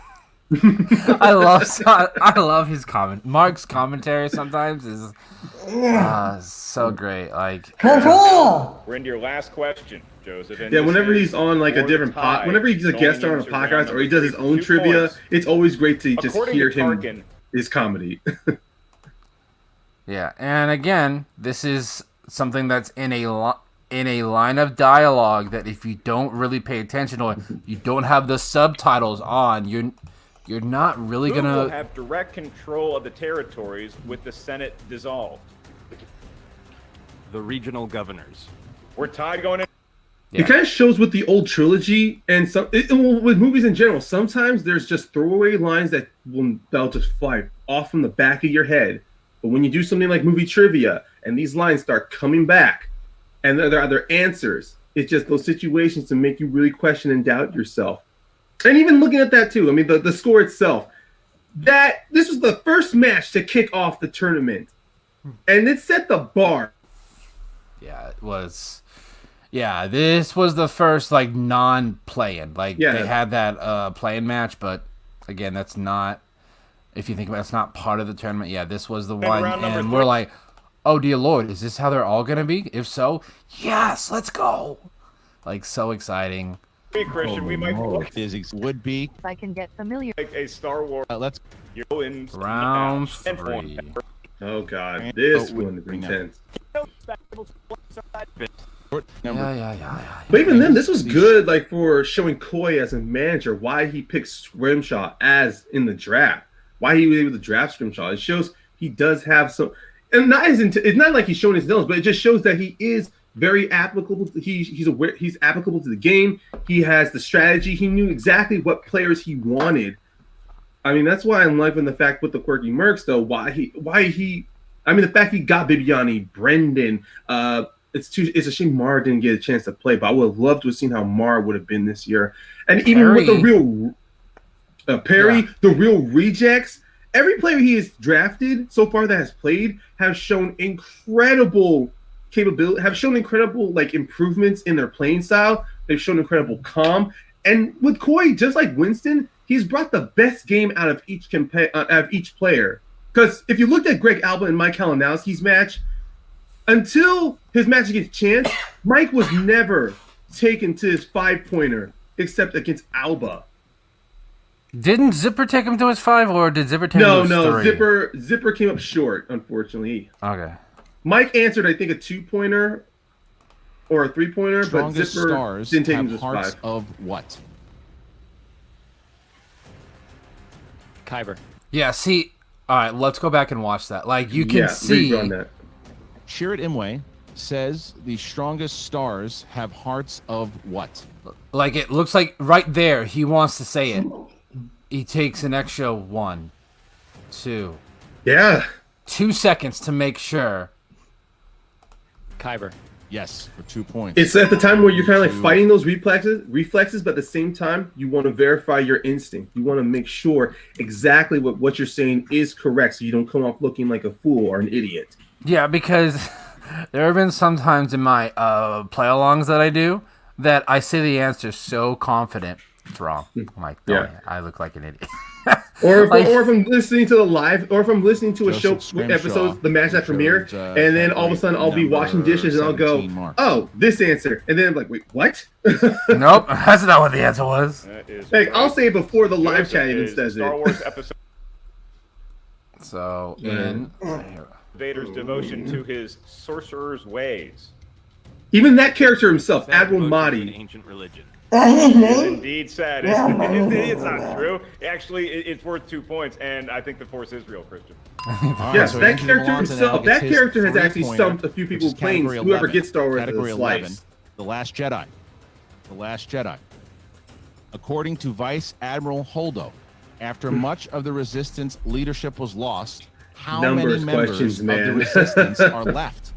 I love his comment. Mark's commentary sometimes is so great. Like Control! we're into your last question, Joseph. And Yeah, this whenever is he's on like a for different the tie, whenever he's a going guest star on a into round podcast or number he does his 3 own for 2 trivia, points. it's always great to just According hear to him Tarkin, his comedy. yeah, and again, this is something that's in a line of dialogue that if you don't really pay attention or you don't have the subtitles on, you're not really who will gonna. have direct control of the territories with the Senate dissolved? The regional governors. We're tied going in. Yeah. It kind of shows with the old trilogy and with movies in general. Sometimes there's just throwaway lines they'll just fly off from the back of your head. But when you do something like movie trivia and these lines start coming back and there are other answers, it's just those situations to make you really question and doubt yourself. And even looking at that too, I mean the score itself. This was the first match to kick off the tournament, and it set the bar. Yeah, it was. Yeah, this was the first like non-playing. Like they had that playing match, but again, that's not. If you think about it, it's not part of the tournament. Yeah, this was the one, round number and 3. we're like, oh dear Lord, is this how they're all gonna be? If so, yes, let's go. Like so exciting. Hey, Christian, we might look Would be. If I can get familiar. like a Star Wars. Let's. You go in Round and 3. Oh God, this Oh, one is intense. Yeah. But even then, this was good, like for showing Coy as a manager why he picked Scrimshaw as in the draft, why he was able to draft Scrimshaw. It shows he does have some, and it's not like he's showing his nose, but it just shows that he is very applicable. He's aware, he's applicable to the game. He has the strategy. He knew exactly what players he wanted. I mean, that's why I'm liking the fact with the quirky Mercs, though. The fact he got Bibiani, Brendan. It's a shame Mara didn't get a chance to play, but I would have loved to have seen how Mara would have been this year. And even with the real Perry, the real rejects, every player he has drafted so far that has played have shown incredible capability, have shown incredible like improvements in their playing style. They've shown incredible calm. And with Coy, just like Winston, he's brought the best game out of each player. Because if you looked at Greg Alba and Mike Kalinowski's match, until his match against Chance, Mike was never taken to his 5-pointer except against Alba. Didn't Zipper take him to his 5, or did Zipper take him to his 3? Zipper came up short, unfortunately. Okay. Mike answered, I think, a 2-pointer or a 3-pointer, but Strongest Zipper stars didn't take him to have his hearts 5. of what? Kyber. Yeah, see, all right, let's go back and watch that. Like, you can see. Rerun that. Chirrut Imwe says the strongest stars have hearts of what? Like, it looks like right there, he wants to say it. He takes an extra 1, 2, Yeah. 2 seconds to make sure. Kyber. Yes, for 2 points. It's at the time where you're kind of like fighting those reflexes, but at the same time, you want to verify your instinct. You want to make sure exactly what you're saying is correct, so you don't come off looking like a fool or an idiot. Yeah, because there have been some times in my play-alongs that I do that I say the answer so confident it's wrong. I'm like, Yeah. I look like an idiot. Or if, Like- or if I'm listening to the live, or if I'm listening to a show Joseph Scrimshaw episodes, the match that premiere, showed, and then all of a sudden I'll be number washing dishes and I'll go, 17 mark. "Oh, this answer," and then I'm like, "Wait, what?" Nope, that's not what the answer was. That is Like I'll right. say it before the live Joseph chat even is says Star it. Wars episode So, in... Vader's devotion to his sorcerer's ways. Even that character himself, That Admiral devotion to an Mahdi. ancient religion. That's his Is name? indeed sad. Yeah, It's not true. Actually, it's worth 2 points, and I think the Force is real, Christian. All right, Yes, so that Andrew character Delonta himself. now gets That his character has actually three-pointer, stumped a few which people is playing. category Whoever 11. gets Star Wars as Category a 11, slice. The Last Jedi. The Last Jedi. According to Vice Admiral Holdo, after much of the Resistance leadership was lost, how Numbers many members questions, of the man. Resistance are left?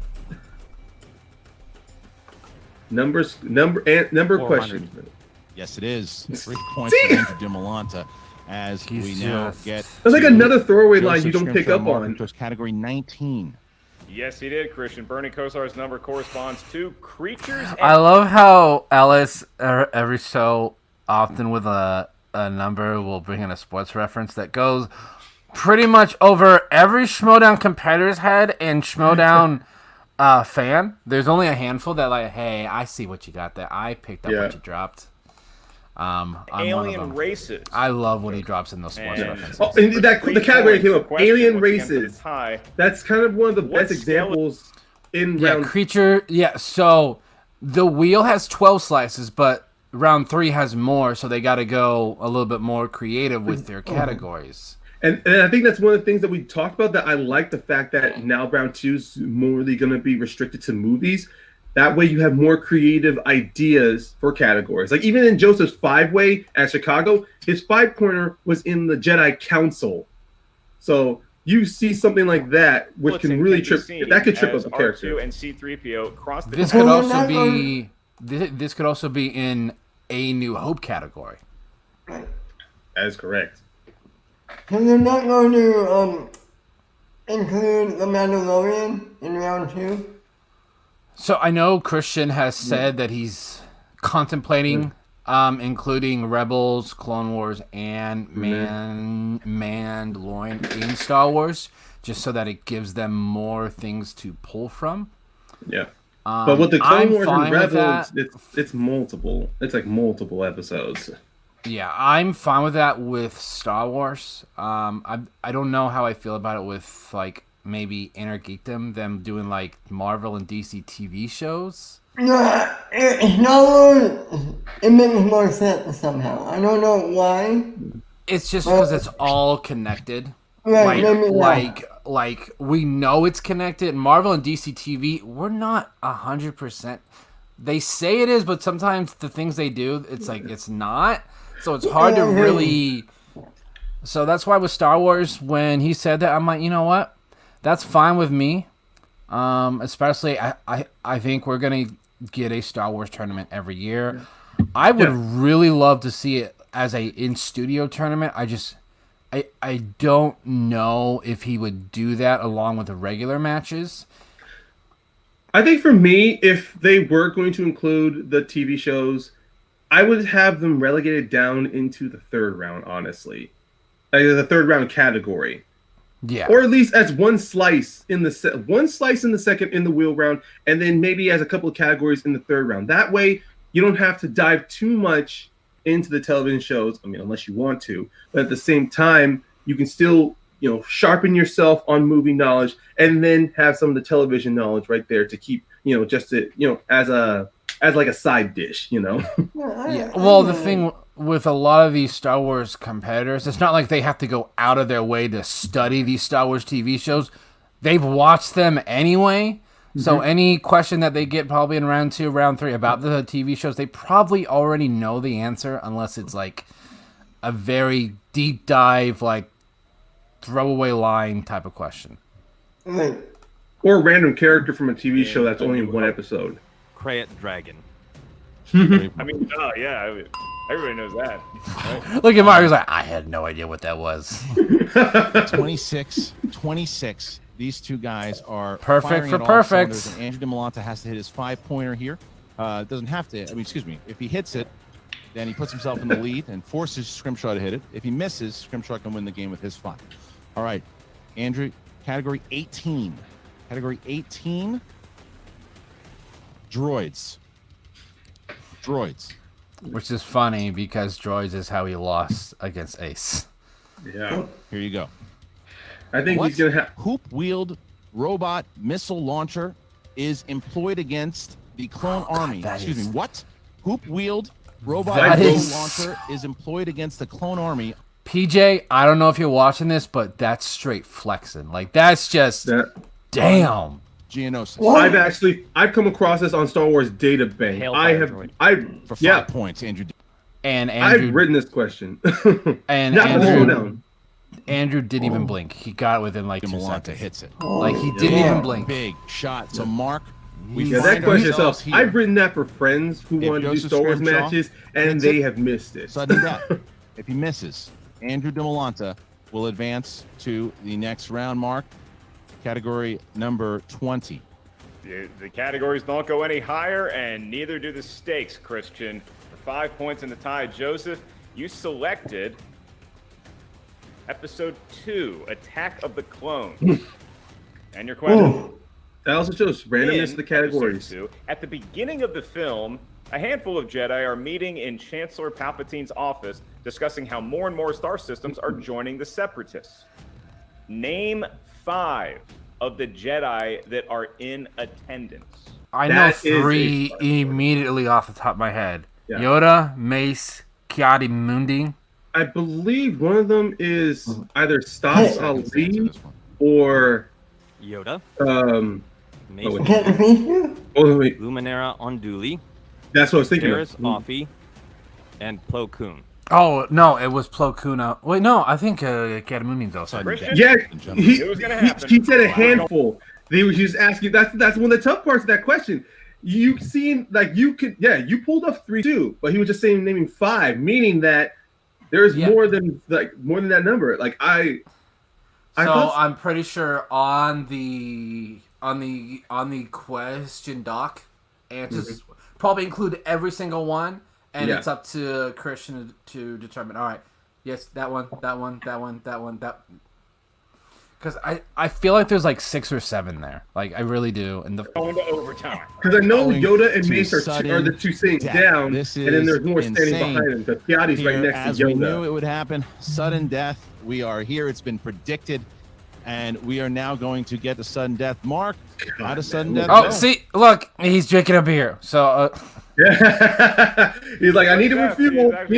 Number 400. questions. Yes, it is. 3 points for Andrew Dimolanta as He's we now just- get. That's like to another throwaway line you Joseph don't pick Scrimshaw up Mark, on. which was category 19. Yes, he did, Christian. Bernie Kosar's number corresponds to creatures. And I love how Ellis, every so often with a number, will bring in a sports reference that goes pretty much over every Schmoedown competitor's head and Schmoedown fan. There's only a handful that like, hey, I see what you got there. I picked up Yeah. what you dropped. I'm one of alien them. races. I love when he drops in those sports And- references. Oh, and the category came up. Question, Alien once again, for the races. tie. That's kind of one of the What best scale- examples in Yeah, round. creature. Yeah, so the wheel has 12 slices, but round 3 has more, so they got to go a little bit more creative with their categories. And I think that's one of the things that we talked about that I like the fact that now round 2 is more really going to be restricted to movies. That way you have more creative ideas for categories. Like even in Joseph's 5-way at Chicago, his 5-pointer was in the Jedi Council. So you see something like that, which Bullets can and really can be trip. seen That could trip as up a R2 character. and C-3PO cross the This chasm. could Well, also that be this could also be in a New Hope category. That is correct. So they're not going to include the Mandalorian in round 2? So I know Christian has said that he's contemplating including Rebels, Clone Wars, and Mandalorian in Star Wars, just so that it gives them more things to pull from. Yeah. But with the Clone I'm Wars fine and with Rebels, that. it's multiple. It's like multiple episodes. Yeah, I'm fine with that with Star Wars. I don't know how I feel about it with like maybe Inner Geekdom, them doing like Marvel and DC TV shows. No, it's not. It makes more sense somehow. I don't know why. It's just because it's all connected. Right, maybe, Like we know it's connected. Marvel and DC TV, we're not 100%. They say it is, but sometimes the things they do, it's like it's not. So it's hard to really. So that's why with Star Wars, when he said that, I'm like, you know what? That's fine with me. Especially, I think we're gonna get a Star Wars tournament every year. I would really love to see it as a in studio tournament. I don't know if he would do that along with the regular matches. I think for me, if they were going to include the TV shows, I would have them relegated down into the third round, honestly. Like the third round category. Yeah. Or at least as one slice in the second in the wheel round, and then maybe as a couple of categories in the third round. That way, you don't have to dive too much into the television shows. I mean, unless you want to, but at the same time, you can still, sharpen yourself on movie knowledge, and then have some of the television knowledge right there to keep, as like a side dish. Yeah. Well, the with a lot of these Star Wars competitors, it's not like they have to go out of their way to study these Star Wars TV shows. They've watched them anyway. So any question that they get probably in round 2, round 3 about the TV shows, they probably already know the answer, unless it's like a very deep dive, like throwaway line type of question. Or a random character from a TV show that's only in one episode. Krayt Dragon. I mean, everybody knows that. Right? Look at Mario's like, I had no idea what that was. 26. These two guys are Perfect firing for at all perfect. cylinders, and Andrew DeMolanta has to hit his 5-pointer here. Doesn't have to. If he hits it, then he puts himself in the lead and forces Scrimshaw to hit it. If he misses, Scrimshaw can win the game with his 5. All right, Andrew, category 18. Category 18, droids. Which is funny because droids is how he lost against Ace. Yeah. Here you go. I think he's going to have... Hoop-wheeled robot missile launcher is employed against the clone army. What? Hoop-wheeled robot missile launcher is employed against the clone army. PJ, I don't know if you're watching this, but that's straight flexing. Like, that's just... Damn. Geonosis. I've come across this on Star Wars Databank. For 5 points, Andrew. And Andrew, I've written this question. and Andrew didn't even blink. He got it within like 2 seconds. Hits it. Like he didn't even blink. Big shot. So Mark, that question itself. I've written that for friends who want to do Star Wars matches, and they have missed it. Sudden death. If he misses, Andrew DeMolanta will advance to the next round. Mark, category number 20. The categories don't go any higher, and neither do the stakes, Christian. For 5 points in the tie, Joseph, you selected Episode 2, Attack of the Clones. And your question? That also shows randomness of the categories. 2, at the beginning of the film, a handful of Jedi are meeting in Chancellor Palpatine's office, discussing how more and more star systems are joining the Separatists. Name 5 of the Jedi that are in attendance. I know 3 immediately off the top of my head. Yeah. Yoda, Mace, Ki-Adi-Mundi. I believe one of them is either Stas Ali or Yoda. Can't defeat you? Luminara Unduli. That's what I was thinking. Ferris Offee and Plo Koon. Oh no, it was Plo Koon. Wait, no, I think Ki-Adi-Mundi's also. Yeah, he said a handful. He was just asking. That's one of the tough parts of that question. You seen like you you pulled off 3 too, but he was just saying naming 5, meaning that there's more than that number. Like I'm pretty sure on the question doc, answers probably include every single one, and it's up to Christian to determine. All right, yes, that one. Because I feel like there's like 6 or 7 there. Like I really do. And going to overtime. Because I know Yoda and Mace are the 2 sitting down, and then there's more standing behind him. But Ki-Adi's right next to Yoda. We knew it would happen. Sudden death. We are here. It's been predicted. And we are now going to get the sudden death. Mark, how does sudden death go? See, look, he's drinking a beer. So he's like, I need to refuel. Like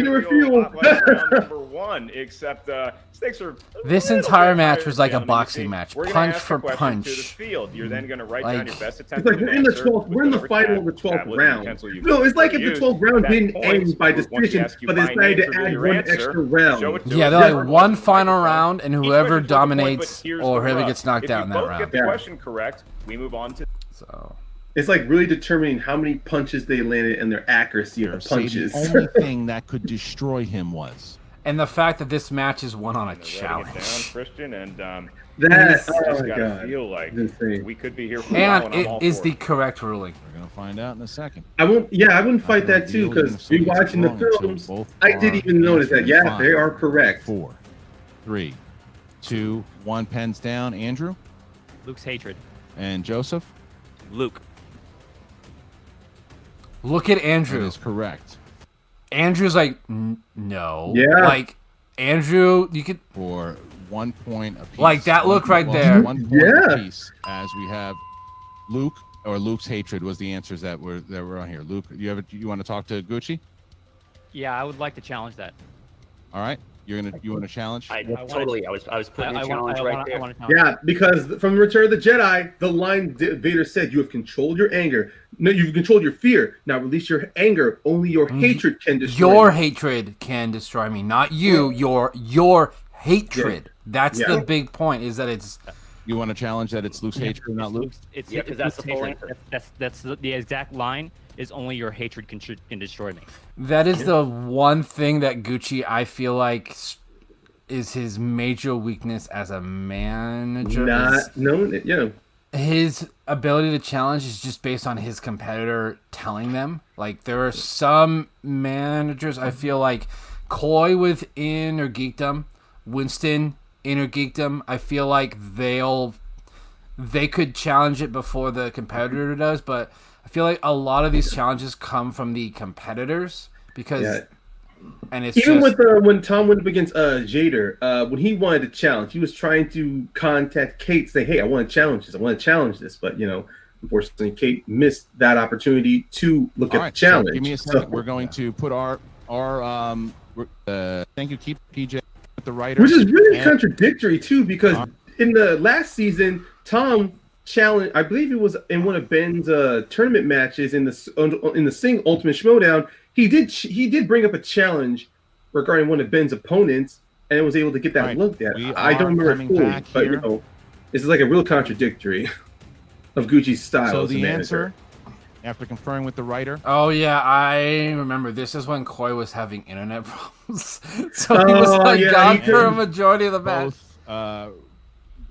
number 1, except stakes are. This entire match was like a boxing match, punch for punch. To the field. You're then going to write down your best attempt. It's like we're in the final of the 12th round. No, it's like if the 12th round didn't end by decision, but they decided to add 1 extra round. Yeah, they're like one final round, and whoever dominates or whoever gets knocked out in that round. If you both get the question correct, we move on to. So. It's like really determining how many punches they landed and their accuracy of the punches. The only thing that could destroy him was. And the fact that this match is won on a challenge. Down, Christian, and that's feel like we could be here for and it is the correct ruling. We're gonna find out in a second. I wouldn't fight that too, because rewatching the films, I didn't even notice that. Yeah, they are correct. 4, 3, 2, 1. Pens down. Andrew. Luke's hatred. And Joseph. Luke. Look at Andrew. That is correct. Andrew's like, no. Yeah. Like, Andrew, you could. For 1 point apiece. Like that look right there. 1 point apiece, as we have Luke, or Luke's hatred was the answers that were on here. Luke, you want to talk to Gucci? Yeah, I would like to challenge that. All right, you want to challenge? I wanna- totally. I was putting a challenge right there. I want to challenge. Yeah, because from Return of the Jedi, the line Vader said, "You have controlled your anger. No, you've controlled your fear. Now release your anger. Only your hatred can destroy Your you." hatred can destroy me, not you. Your hatred. That's Yeah. the big point. Is that it's You want to challenge that it's Luke's hatred, not Luke? It's Yeah, 'cause that's the full hatred. answer. That's the exact line. Is only your hatred can destroy me. that is the one thing that Gucci I feel like is his major weakness as a manager. Not no, yeah. His ability to challenge is just based on his competitor telling them. Like, there are some managers I feel like Coy with Inner Geekdom, Winston Inner Geekdom, I feel like they could challenge it before the competitor does, but I feel like a lot of these challenges come from the competitors because Yeah. and it's Even just, with when Tom went up against Jader, when he wanted to challenge, he was trying to contact Kate, say, "Hey, I want to challenge this. I want to challenge this." But unfortunately, Kate missed that opportunity to look All at right, the challenge. so give me a second. So- We're going to put our thank you, keep PJ with the writer, Which is really and- contradictory too, because in the last season, Tom challenged. I believe it was in one of Ben's tournament matches in the Sing Ultimate Schmoedown. He did bring up a challenge regarding one of Ben's opponents, and was able to get that Right, looked at. we I don't are remember it coming fully, back but here. this is like a real contradictory of Gucci's style. So as a the manager. answer, after conferring with the writer, oh yeah, I remember. This is when Coy was having internet problems, so he was like yeah, gone he for a couldn't- majority of the match. both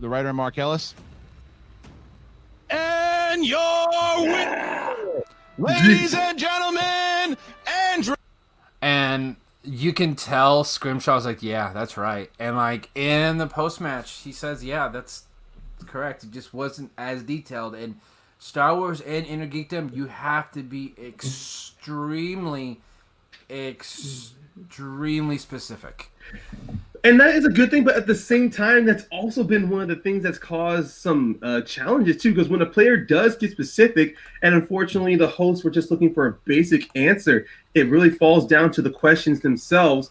the writer and Mark Ellis, and your winner, ladies and gentlemen, Andrew. And you can tell Scrimshaw's like, yeah, that's right. And like in the post match, he says, yeah, that's correct. It just wasn't as detailed. And Star Wars and Inner Geekdom, you have to be extremely specific. And that is a good thing, but at the same time, that's also been one of the things that's caused some challenges too. Because when a player does get specific, and unfortunately the hosts were just looking for a basic answer, it really falls down to the questions themselves.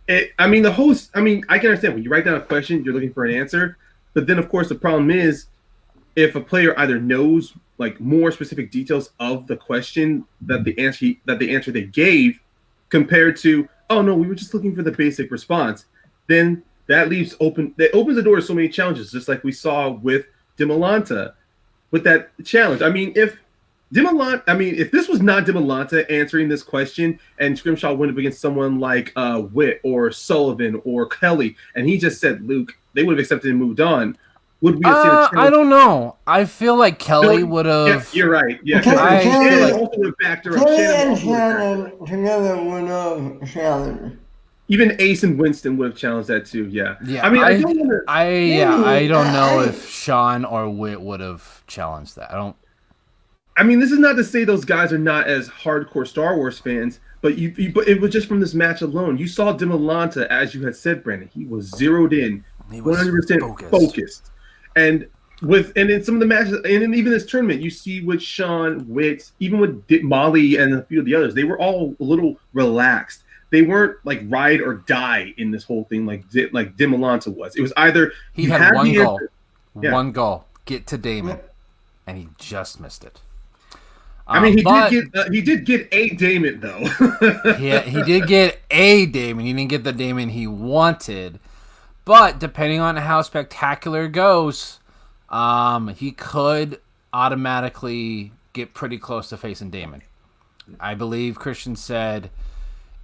The host. I can understand when you write down a question, you're looking for an answer, but then of course the problem is if a player either knows like more specific details of the question that the answer they gave, compared to, oh no, we were just looking for the basic response. Then that opens the door to so many challenges, just like we saw with Dimolanta with that challenge. If this was not Dimolanta answering this question and Scrimshaw went up against someone like Witt or Sullivan or Kelly, and he just said Luke, they would have accepted and moved on. Would we have seen a challenge? I don't know. I feel like Kelly would have. Yeah, you're right. Yeah, Okay, I feel Shannon like- also would have backed her up. Kelly Shannon and also would have backed her up. Shannon together would have challenged. Even Ace and Winston would have challenged that too. Yeah. Yeah, I don't want to. I don't know if Sean or Witt would have challenged that. I don't. This is not to say those guys are not as hardcore Star Wars fans, but but it was just from this match alone. You saw Dimolanta, as you had said, Brandon. He was zeroed in, He was 100% focused. And in some of the matches, and in even this tournament, you see with Sean, Witt, even with Molly and a few of the others, they were all a little relaxed. They weren't like ride or die in this whole thing like Dimolanta was. It was either He you had one the goal. answer. Yeah. One goal. Get to Damon, and he just missed it. He did get a Damon though. he did get a Damon. He didn't get the Damon he wanted. But depending on how spectacular it goes, he could automatically get pretty close to facing Damon. I believe Christian said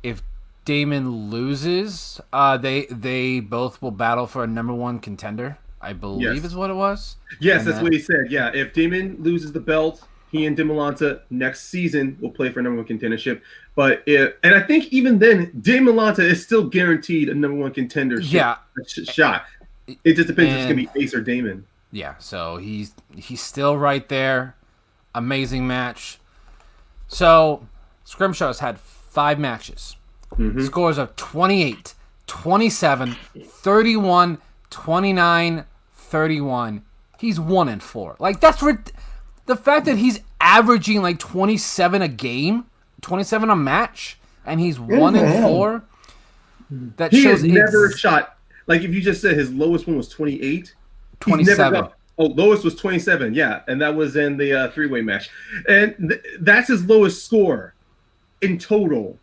if Damon loses, they both will battle for a number one contender. I believe Yes. is what it was. Yes, And that's that- what he said. Yeah, if Damon loses the belt, he and Dimolanta next season will play for a number one contendership. And I think even then, Dimolanta is still guaranteed a number one contender shot. It just depends if it's going to be Ace or Damon. Yeah, so he's still right there. Amazing match. So Scrimshaw's had 5 matches. Scores of 28, 27, 31, 29, 31. He's 1-4. Like, that's the fact that he's averaging like 27 a game, 27 a match. and he's 1-4. That He shows has never shot. Like if you just said his lowest one was 28. 27. Lowest was 27. Yeah, and that was in the three-way match, and that's his lowest score in total.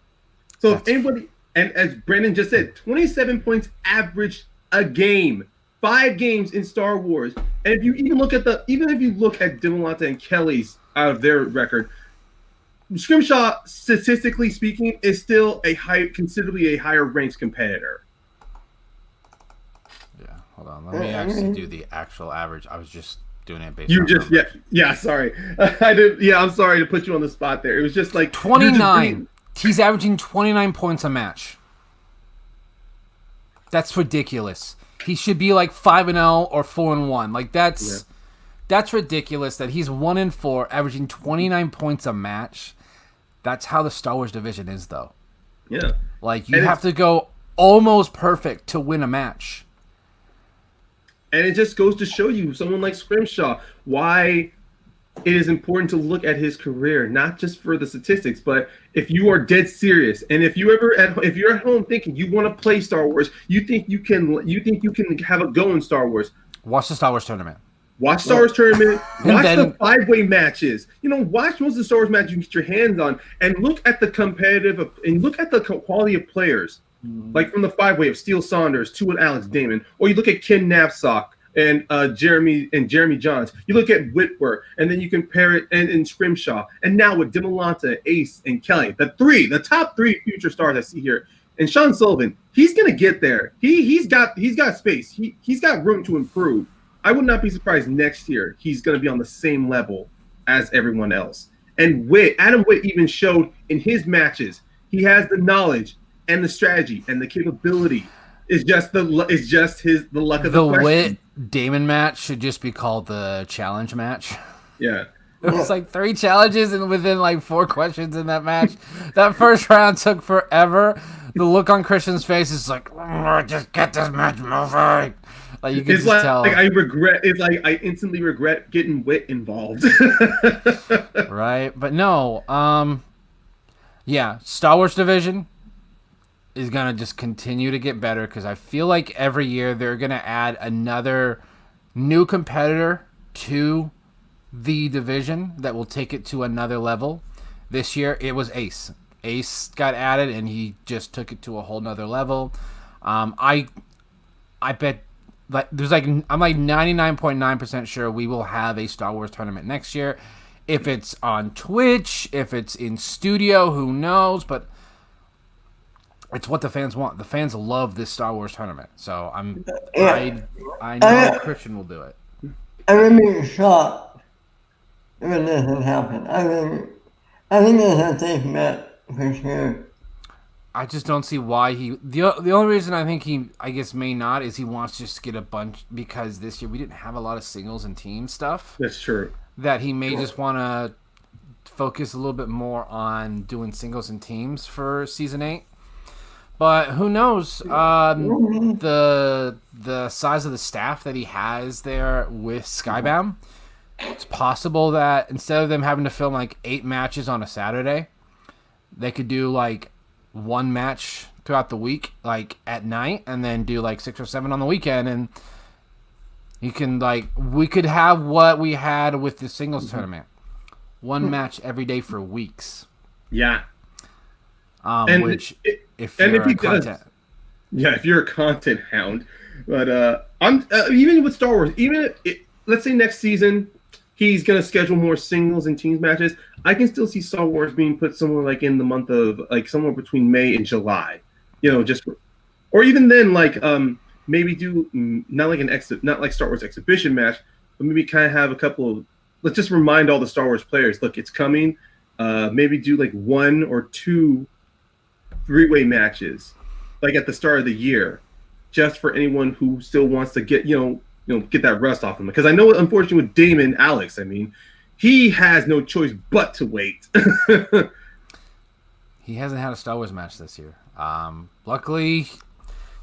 So if anybody, and as Brandon just said, 27 points average a game, 5 games in Star Wars. And if you even look at Dimolanta and Kelly's out of their record, Scrimshaw, statistically speaking, is still considerably a higher ranked competitor. Yeah, hold on. Let me actually do the actual average. I was just doing it based. Sorry, I did. Yeah, I'm sorry to put you on the spot there. It was just like 29. He's averaging 29 points a match. That's ridiculous. He should be like 5-0 or 4-1. Like that's ridiculous that he's 1-4, averaging 29 points a match. That's how the Star Wars division is, though. Yeah. Like you have to go almost perfect to win a match. And it just goes to show you, someone like Scrimshaw, why it is important to look at his career, not just for the statistics, but if you are dead serious, and if you're at home thinking you want to play Star Wars, you think you can have a go in Star Wars. Watch the Star Wars tournament. Watch Star Wars tournament. Watch the 5-way matches. Watch most of the Star Wars matches you can get your hands on, and look at the competitive and look at the quality of players. Like from the 5-way of Steele Saunders to Alex Damon, or you look at Ken Knapsack and Jeremy Johns. You look at Whitwer, and then you compare it and Scrimshaw, and now with Dimolanta, Ace, and Kelly, the top 3 future stars I see here, and Sean Sullivan. He's gonna get there. He's got space. He's got room to improve. I would not be surprised next year he's gonna be on the same level as everyone else. And Adam Witt even showed in his matches he has the knowledge and the strategy and the capability. It's just the luck of the question. Witt Damon match should just be called the challenge match. Yeah. It was like 3 challenges and within like 4 questions in that match. That first round took forever. The look on Christian's face is like, just get this match moving. Like you can just tell. I instantly regret getting Witt involved. Right, but no. Yeah, Star Wars division is gonna just continue to get better because I feel like every year they're gonna add another new competitor to the division that will take it to another level. This year it was Ace. Ace got added and he just took it to a whole nother level. I bet I'm like 99.9% sure we will have a Star Wars tournament next year. If it's on Twitch, if it's in studio, who knows? But it's what the fans want. The fans love this Star Wars tournament. So I know Christian will do it. I would be shocked if it doesn't happen. I think it's a safe bet for sure. I just don't see why the only reason I think I guess may not is he wants to just get a bunch, because this year we didn't have a lot of singles and team stuff. That's true. That he may just want to focus a little bit more on doing singles and teams for season 8. But who knows? The size of the staff that he has there with Skybound, it's possible that instead of them having to film like 8 matches on a Saturday, they could do like 1 match throughout the week, like at night, and then do like 6 or 7 on the weekend, and you can we could have what we had with the singles tournament, 1 match every day for weeks. Yeah. If you're a content hound, but I'm even with Star Wars, even if let's say next season he's gonna schedule more singles and teams matches, I can still see Star Wars being put somewhere like in the month of somewhere between May and July, or even then maybe do not like Star Wars exhibition match, but maybe kind of have a couple of, let's just remind all the Star Wars players, look, it's coming. Maybe do like 1 or 2 3-way matches, like at the start of the year, just for anyone who still wants to get get that rust off him. Because I know, unfortunately, with Damon Alex, I mean, he has no choice but to wait. He hasn't had a Star Wars match this year. Luckily,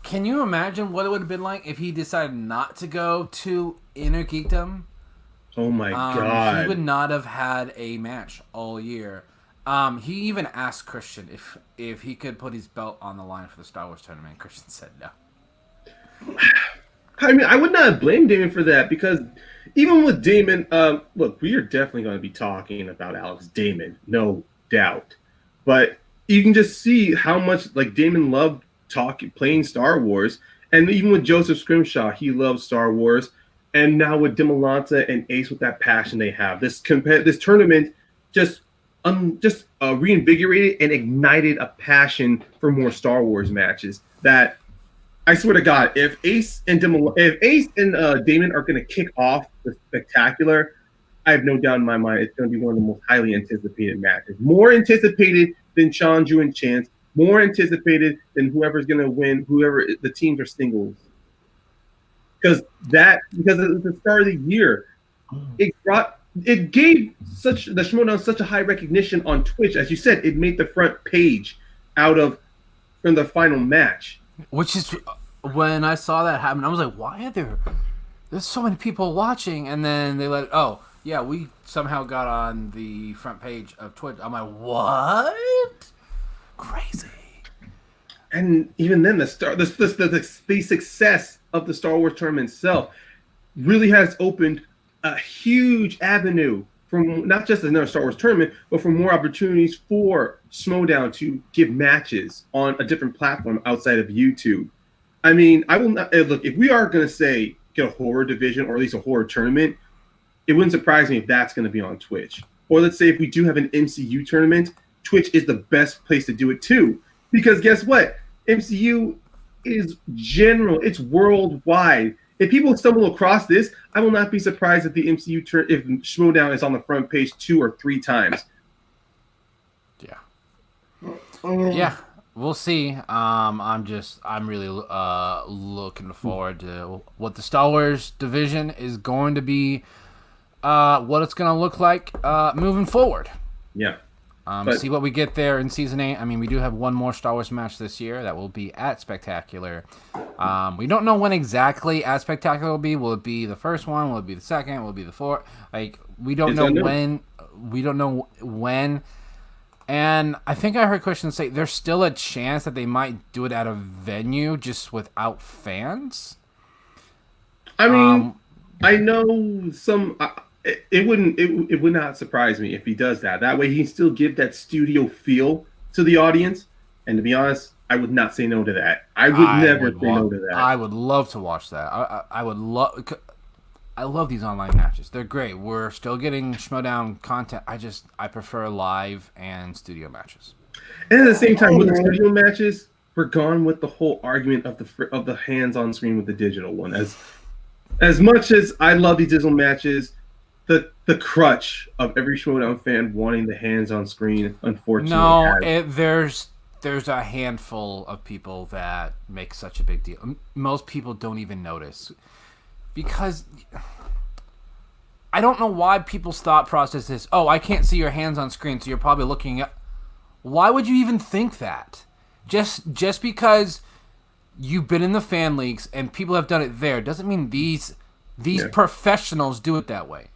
can you imagine what it would have been like if he decided not to go to Inner Geekdom? Oh my God. He would not have had a match all year. He even asked Christian if he could put his belt on the line for the Star Wars tournament. Christian said no. I mean, I would not blame Damon for that because even with Damon, look, we are definitely going to be talking about Alex Damon, no doubt. But you can just see how much like Damon loved playing Star Wars, and even with Joseph Scrimshaw, he loves Star Wars. And now with Demolanta and Ace, with that passion they have, this tournament just reinvigorated and ignited a passion for more Star Wars matches. That I swear to God, if Ace and Damon are going to kick off the spectacular, I have no doubt in my mind it's going to be one of the most highly anticipated matches. More anticipated than Sean, Drew, and Chance. More anticipated than whoever's going to win, whoever the teams are singles. Because at the start of the year, it gave the Schmoedown such a high recognition on Twitch. As you said, it made the front page from the final match. Which is when I saw that happen, I was like, why are there's so many people watching? And then they we somehow got on the front page of Twitch. I'm like, what? Crazy. And even then, the success of the Star Wars tournament itself really has opened a huge avenue from not just another Star Wars tournament, but for more opportunities for Schmoedown to give matches on a different platform outside of YouTube. I mean, I will not look if we are going to get a horror division or at least a horror tournament. It wouldn't surprise me if that's going to be on Twitch. Or let's say if we do have an MCU tournament, Twitch is the best place to do it too. Because guess what? MCU is general. It's worldwide. If people stumble across this, I will not be surprised if the MCU if Schmoedown is on the front page 2 or 3 times. Yeah, we'll see. I'm really looking forward to what the Star Wars division is going to be, what it's going to look like moving forward. Yeah. See what we get there in Season 8. I mean, we do have one more Star Wars match this year that will be at Spectacular. We don't know when exactly at Spectacular will be. Will it be the first one? Will it be the second? Will it be the fourth? Like, we don't know when. We don't know when. And I think I heard Christian say there's still a chance that they might do it at a venue just without fans. I mean, I know some... It would not surprise me if he does that. That way he can still give that studio feel to the audience. And to be honest, I would not say no to that. I would never say no to that. I would love to watch that. I would love... I love these online matches. They're great. We're still getting Schmoedown content. I prefer live and studio matches. And at the same time, with the studio matches, we're gone with the whole argument of the hands on screen with the digital one. As much as I love these digital matches, the crutch of every Schmoedown fan wanting the hands on screen, unfortunately. There's a handful of people that make such a big deal. Most people don't even notice. Because I don't know why people's thought process is, oh, I can't see your hands on screen, so you're probably looking at... Why would you even think that? Just because you've been in the fan leagues and people have done it there doesn't mean these professionals do it that way.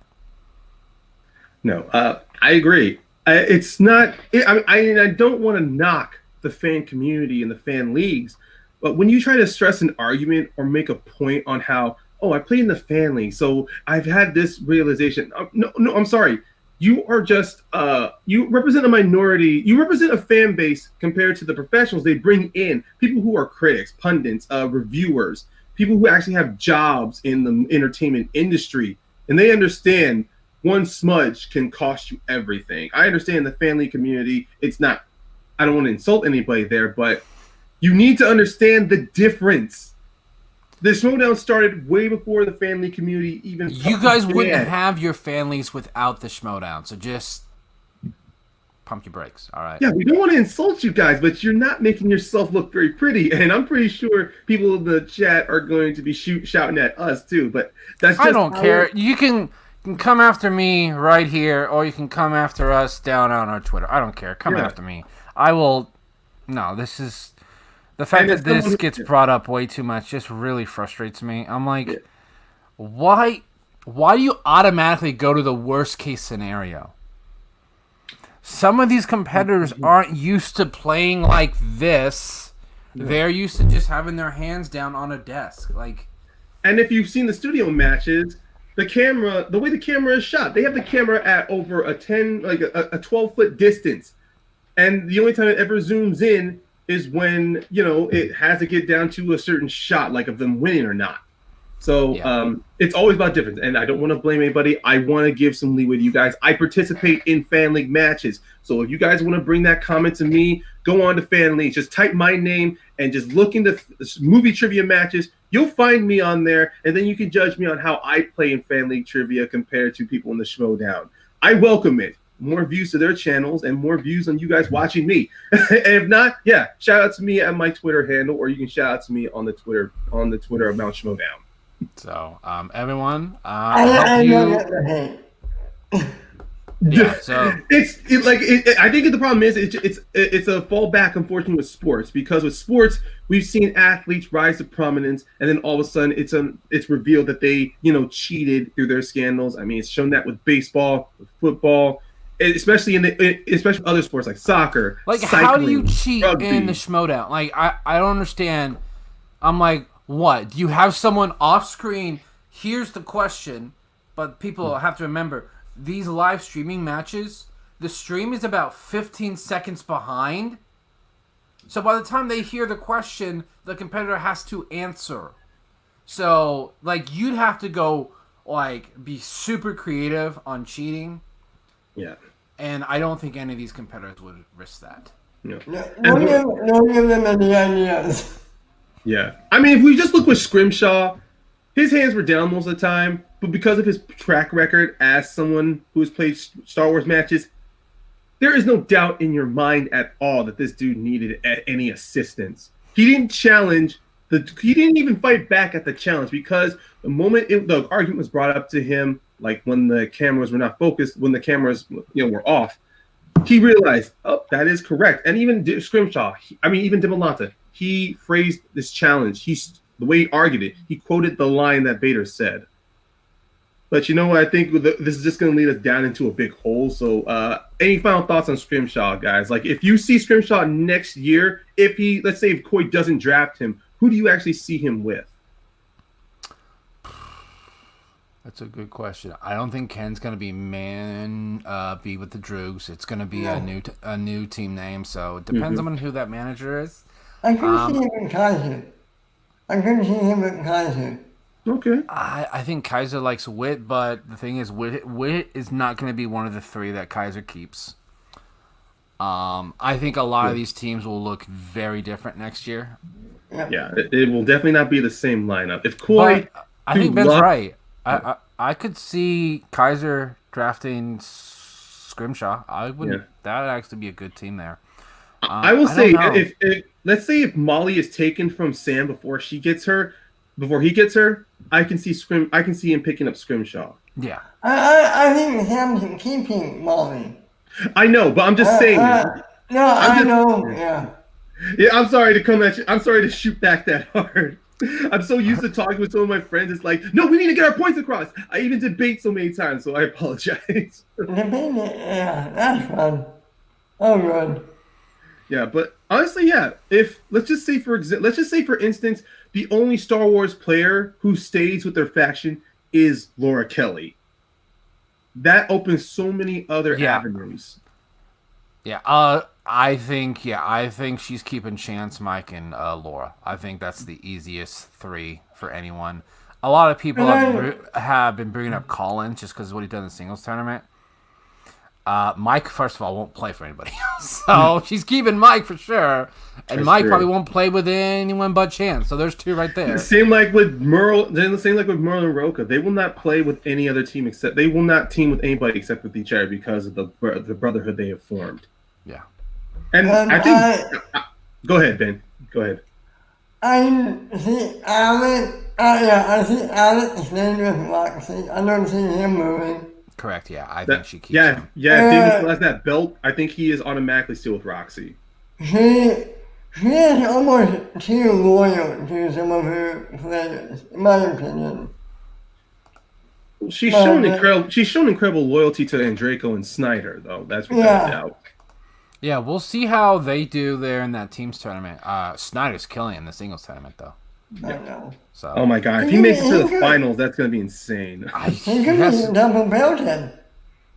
No, I agree. It's not... I don't want to knock the fan community and the fan leagues, but when you try to stress an argument or make a point on how, oh, I played in the fan league, so I've had this realization. No, I'm sorry. You are just, you represent a minority. You represent a fan base compared to the professionals they bring in. People who are critics, pundits, reviewers, people who actually have jobs in the entertainment industry. And they understand one smudge can cost you everything. I understand the fan league community. It's not, I don't want to insult anybody there, but you need to understand the difference. The Schmoedown started way before the fan league community even. You guys wouldn't have your fan leagues without the Schmoedown, so just pump your brakes, all right? Yeah, we don't want to insult you guys, but you're not making yourself look very pretty, and I'm pretty sure people in the chat are going to be shouting at us too. But that's just I don't care. You can come after me right here, or you can come after us down on our Twitter. I don't care. Come after me. I will. No, this is. The fact that this gets brought up way too much just really frustrates me. I'm like, why do you automatically go to the worst case scenario? some of these competitors aren't used to playing like this. They're used to just having their hands down on a desk. Like, and if you've seen the studio matches, the way the camera is shot, they have the camera at over a 12-foot distance. And the only time it ever zooms in is when, it has to get down to a certain shot, like of them winning or not. So it's always about difference. And I don't want to blame anybody. I want to give some leeway to you guys. I participate in Fan League matches. So if you guys want to bring that comment to me, go on to Fan League. Just type my name and just look into movie trivia matches. You'll find me on there. And then you can judge me on how I play in Fan League trivia compared to people in the Schmoedown. I welcome it. More views to their channels and more views on you guys watching me. And if not, shout out to me at my Twitter handle, or you can shout out to me on the Twitter of Mount Schmoedown. So, everyone, I know the hate. Yeah, so I think the problem is it's a fallback, unfortunately, with sports, because with sports we've seen athletes rise to prominence, and then all of a sudden it's revealed that they cheated through their scandals. I mean, it's shown that with baseball, with football, especially especially other sports like soccer. Like, cycling, how do you cheat rugby. in the Schmoedown? Like, I don't understand. I'm like, what? Do you have someone off screen? Here's the question, but people have to remember, these live streaming matches, the stream is about 15 seconds behind. So by the time they hear the question, the competitor has to answer. So, like, you'd have to go, like, be super creative on cheating. Yeah. And I don't think any of these competitors would risk that. Yeah. Don't give them any ideas. Yeah. I mean, if we just look with Scrimshaw, his hands were down most of the time, but because of his track record as someone who has played Star Wars matches, there is no doubt in your mind at all that this dude needed any assistance. He didn't he didn't even fight back at the challenge, because the moment the argument was brought up to him, like when the cameras were not focused, when the cameras were off, he realized, oh, that is correct. And even Scrimshaw, even Dimalanta, he phrased this challenge. The way he argued it, he quoted the line that Vader said. But you know what? I think this is just going to lead us down into a big hole. So any final thoughts on Scrimshaw, guys? Like, if you see Scrimshaw next year, let's say if Coy doesn't draft him, who do you actually see him with? That's a good question. I don't think Ken's going to be be with the Droogs. It's going to be a new team name, so it depends on who that manager is. I couldn't see him in Kaiser. Okay. I think Kaiser likes Wit, but the thing is, Wit is not going to be one of the three that Kaiser keeps. I think a lot of these teams will look very different next year. Yeah, it will definitely not be the same lineup. If Coy, I think Ben's right. I could see Kaiser drafting Scrimshaw. I wouldn't. That would actually be a good team there. I will say, if let's say if Molly is taken from Sam before he gets her, I can see him picking up Scrimshaw. Yeah. I think Sam's keeping Molly. I know, but I'm just saying. I know. Yeah. Yeah, I'm sorry to come at you. I'm sorry to shoot back that hard. I'm so used to talking with some of my friends. It's like, no, we need to get our points across. I even debate so many times, so I apologize. That's fun. Oh, good. Yeah, but honestly, if let's just say for instance, the only Star Wars player who stays with their faction is Laura Kelly. That opens so many other avenues. Yeah, I think she's keeping Chance, Mike, and Laura. I think that's the easiest three for anyone. A lot of people have been bringing up Collins just because of what he did in the singles tournament. Mike, first of all, won't play for anybody else, so she's keeping Mike for sure. And that's Mike probably won't play with anyone but Chance. So there's two right there. Same like with Merle. Same like with Merle and Roka. They will not play with any other team except they will not team with anybody except with each other because of the brotherhood they have formed. Yeah. And I think. Go ahead, Ben. Go ahead. I see Alex. I see Alex staying with Roxy. I don't see him moving. Correct. Yeah, I think she keeps him. Yeah. If David still has that belt, I think he is automatically still with Roxy. She is almost too loyal to some of her players, in my opinion. She's Well, shown but- incredible. She's shown incredible loyalty to Andreko and Snyder, though. That's without Yeah. a doubt. Yeah, we'll see how they do there in that teams tournament. Snyder's killing in the singles tournament, though. I know. So Oh my god, if he makes it to the finals, that's gonna be insane. He could be double belted.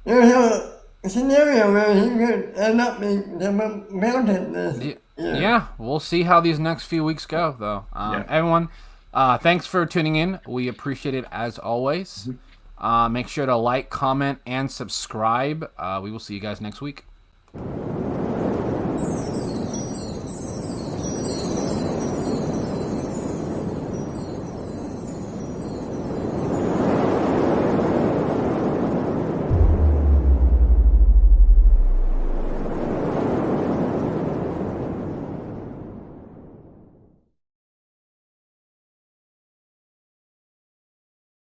There's a scenario where he could end up being double belted this year. Yeah, we'll see how these next few weeks go, though. Everyone, thanks for tuning in. We appreciate it as always. Make sure to like, comment, and subscribe. We will see you guys next week.